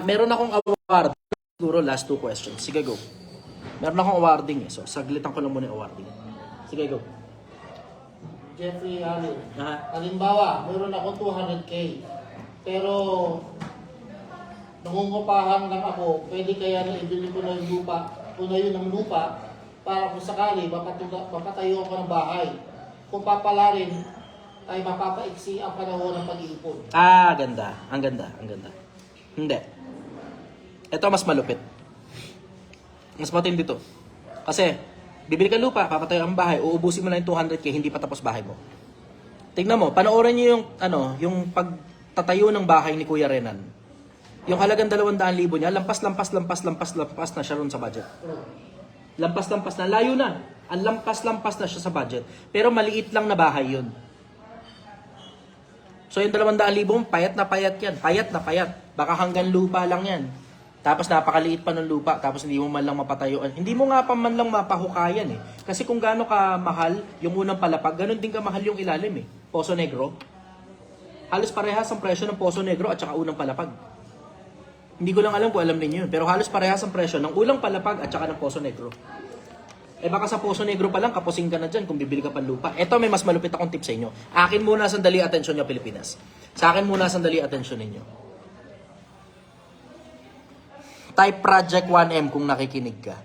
Meron akong award. Siguro last 2 questions. Sige, go. Meron akong awarding eh. So, saglitan ko lang muna yung awarding. Sige, go. Jeffrey Allen. Halimbawa, meron ako 200K. Pero, nangungupahan lang ako, pwede kaya na ibili ko na yung lupa, punayon ng lupa, para kung sakali, mapatayo ko ng bahay. Kung papalarin, ay mapapaiksi ang panahon ng pag-iipon. Ganda. Ang ganda. Hindi. Ito mas malupit. Mas matindi to. Kasi, bibili ka lupa, papatayo ang bahay, uubusin mo na yung 200K, hindi pa tapos bahay mo. Tignan mo, panoorin niyo yung pagtatayo ng bahay ni Kuya Renan. Yung halagang 200,000 niya, lampas na siya ron sa budget. Lampas na, layo na. Ang lampas na siya sa budget. Pero maliit lang na bahay yun. So yung 200,000, payat na payat yan. Payat na payat. Baka hanggang lupa lang yan. Tapos napakaliit pa ng lupa. Tapos hindi mo man lang mapatayuan. Hindi mo nga pa man lang mapahukayan eh. Kasi kung gaano ka mahal yung unang palapag, ganun din ka mahal yung ilalim eh. Poso Negro. Halos parehas ang presyo ng Poso Negro at saka unang palapag. Hindi ko lang alam kung alam niyo yun. Pero halos parehas ang presyo ng ulang palapag at saka ng Poso Negro. Eh baka sa Poso Negro pa lang, kapusing ka na dyan kung bibili ka pa lupa. Eto, may mas malupit akong tip sa inyo. Akin muna sandali atensyon nyo, Pilipinas. Sa akin muna sandali atensyon ninyo. Type Project 1M kung nakikinig ka.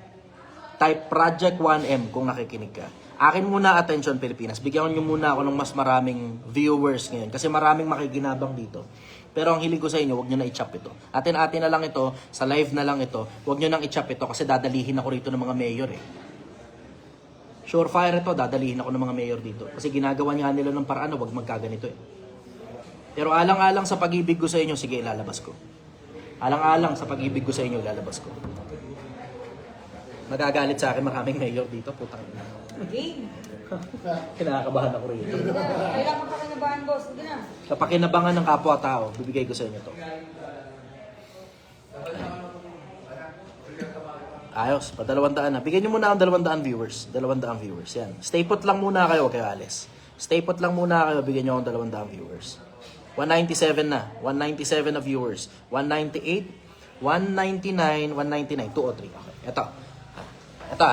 Type Project 1M kung nakikinig ka. Akin muna atensyon, Pilipinas. Bigyan nyo muna ako ng mas maraming viewers ngayon. Kasi maraming makikinabang dito. Pero ang hiling ko sa inyo, huwag nyo na i-chop ito. Atin-atin na lang ito, sa live na lang ito. Huwag nyo nang i-chop ito kasi dadalihin ako rito ng mga mayor eh. Surefire ito, dadalihin ako ng mga mayor dito. Kasi ginagawa niya nila ng paraan na huwag magkaganito eh. Pero alang-alang sa pag-ibig ko sa inyo, sige, ilalabas ko. Alang-alang sa pag-ibig ko sa inyo, ilalabas ko. Nagagalit sa akin maraming mayor dito, putang ina. Game. Kinakabahan ako rin. Kailangan pa kinabahan, boss. Sige na. Sa pakinabangan ng kapwa-tao, bibigay ko sa inyo to. Ayos, pa 200 na. Bigyan nyo muna ang 200 viewers. 200 viewers, yan. Stay put lang muna kayo, huwag kayo alis. Stay put lang muna kayo, bigyan nyo ang 200 viewers. 197 na. 197 na viewers. 198, 199, 199, 2 o 3. Okay, ito. Ito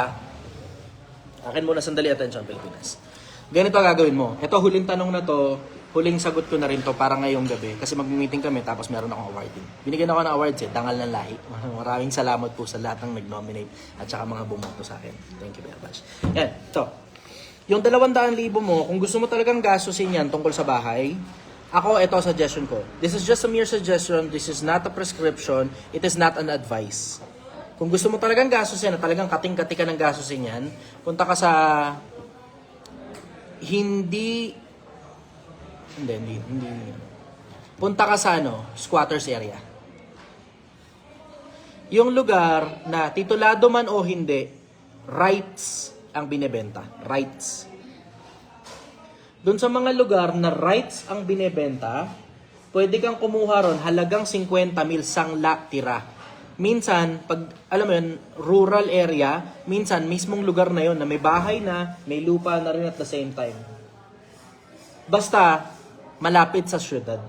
Akin muna sandali, attention, Pilipinas. Ganito gagawin mo. Ito, huling tanong na to, huling sagot ko na rin to para ngayong gabi. Kasi mag-meeting kami, tapos meron akong awarding. Binigyan ako ng awards dangal ng lahi. Maraming salamat po sa lahat ng nag-nominate at saka mga bumoto sa akin. Thank you very much. Yan, ito. Yung 200,000 mo, kung gusto mo talagang gastusin yan tungkol sa bahay, Ako, ito ang suggestion ko. This is just a mere suggestion. This is not a prescription. It is not an advice. Kung gusto mo talagang gastusin na talagang kating-kati ka ng gastusin yan, punta ka sa hindi. Punta ka sa squatters area. Yung lugar na titulado man o hindi, rights ang binebenta. Rights. Doon sa mga lugar na rights ang binebenta, pwede kang kumuha ron halagang 50,000 sangla tira. Minsan, pag alam mo yun, rural area, minsan mismong lugar na yon na may bahay na, may lupa na rin at the same time. Basta, malapit sa syudad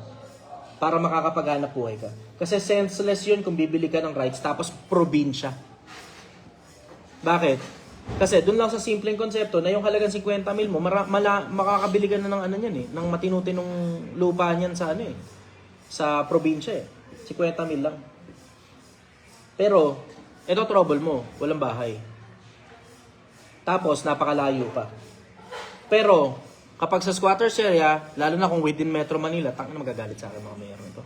para makakapaghanap buhay ka. Kasi senseless yun kung bibili ka ng rights tapos probinsya. Bakit? Kasi doon lang sa simpleng konsepto na yung halagang 50,000 mo, makakabili ka na ng ng matinutinong lupa niyan sa sa probinsya 50,000 lang. Pero, ito trouble mo, walang bahay. Tapos, napakalayo pa. Pero, kapag sa squatters area, lalo na kung within Metro Manila, tangina magagalit sa akin mga mayor nito.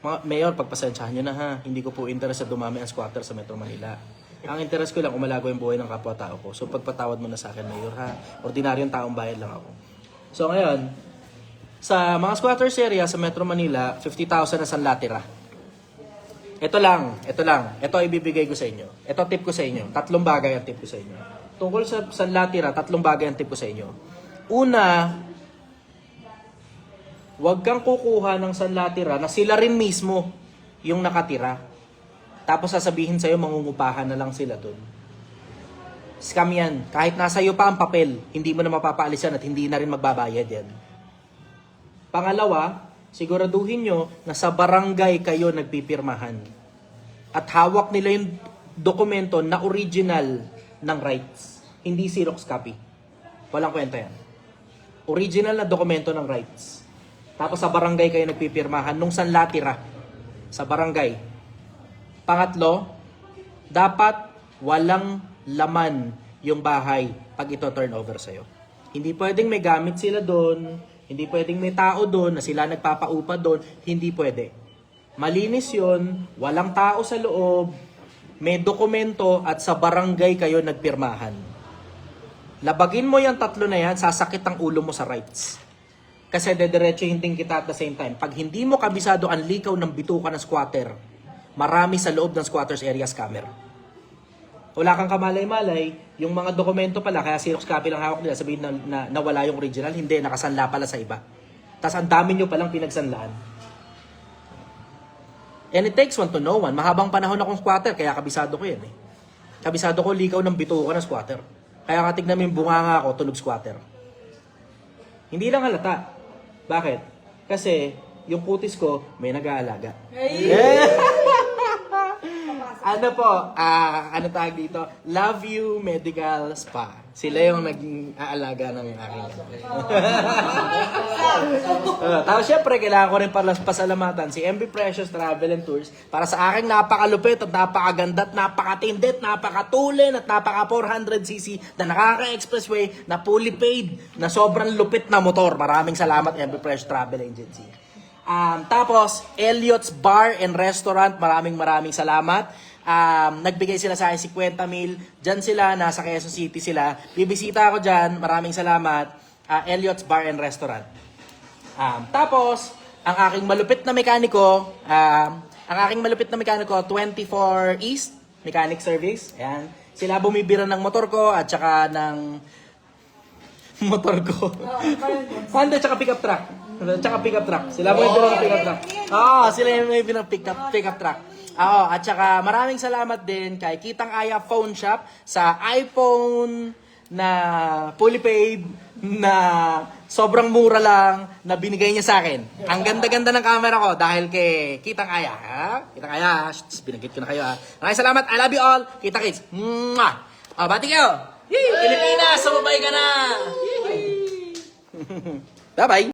Mga mayor, pagpasensyahan nyo na ha, hindi ko po interest sa dumami ang squatter sa Metro Manila. Ang interest ko lang kung malago yung buhay ng kapwa-tao ko. So pagpatawad mo na sa akin, mayor ha. Ordinaryong taong bayan lang ako. So ngayon, sa mga squatters area sa Metro Manila, 50,000 na sanlatira. Ito lang. Ito ibibigay ko sa inyo. Ito tip ko sa inyo. 3 bagay ang tip ko sa inyo. Tungkol sa sanlatira, 3 bagay ang tip ko sa inyo. Una, huwag kang kukuha ng sanlatira na sila rin mismo yung nakatira. Tapos sasabihin sa'yo, mangungupahan na lang sila dun. Scam yan. Kahit nasa iyo pa ang papel, hindi mo na mapapaalisan at hindi na rin magbabayad yan. Pangalawa, siguraduhin nyo na sa barangay kayo nagpipirmahan. At hawak nila yung dokumento na original ng rights. Hindi Xerox copy. Walang kwenta yan. Original na dokumento ng rights. Tapos sa barangay kayo nagpipirmahan nung sanlatira. Sa barangay. Pangatlo, dapat walang laman yung bahay pag ito turn over sa'yo. Hindi pwedeng may gamit sila doon, hindi pwedeng may tao doon na sila nagpapaupa doon, hindi pwede. Malinis yon, walang tao sa loob, may dokumento at sa barangay kayo nagpirmahan. Labagin mo yung 3 na yan, sasakit ang ulo mo sa rights. Kasi dediretso hinting kita at the same time. Pag hindi mo kabisado ang likaw ng bituka ng squatter, marami sa loob ng squatters area scammer. Wala kang kamalay-malay, yung mga dokumento pala, kaya Xerox copy lang hawak nila, sabihin na nawala yung original, hindi, nakasanla pala sa iba. Tapos ang dami nyo palang pinagsanlaan. And it takes one to know one. Mahabang panahon akong squatter, kaya kabisado ko yan eh. Kabisado ko likaw ng bituka ng squatter. Kaya katignan mo yung bunganga ako, tunog squatter. Hindi lang halata. Bakit? Kasi yung kutis ko, may nag-aalaga. Ano po, ano tawag dito? Love You Medical Spa. Sila yung naging aalaga ng aking. Tapos syempre, kailangan ko rin pasalamatan si MB Precious Travel and Tours para sa aking napakalupit at napakaganda at napakatindit, napakatulin at napaka 400cc na nakaka-expressway na fully paid na sobrang lupit na motor. Maraming salamat MB Precious Travel Agency. Tapos, Elliot's Bar and Restaurant, maraming salamat. Nagbigay sila sa akin 50,000. Diyan sila, nasa Quezon City sila. Bibisita ako dyan, maraming salamat. Elliot's Bar and Restaurant. Tapos, ang aking malupit na mekaniko, 24 East Mechanic Service. Ayan. Sila bumibira ng motor ko at saka ng motor ko. Honda tsaka pickup truck. Tsaka pickup truck. Sila bumibira ng pickup truck. Sila yung may binang pickup truck. At saka maraming salamat din kay Kitang Aya Phone Shop sa iPhone na fully paid na sobrang mura lang na binigay niya sa akin. Ang ganda-ganda ng camera ko dahil kay Kitang Aya. Kitang Aya, binanggit ko na kayo. Maraming salamat. I love you all. Kita kids. Mwah! Bati kayo. Pilipinas, sumabay ka na. Bye-bye.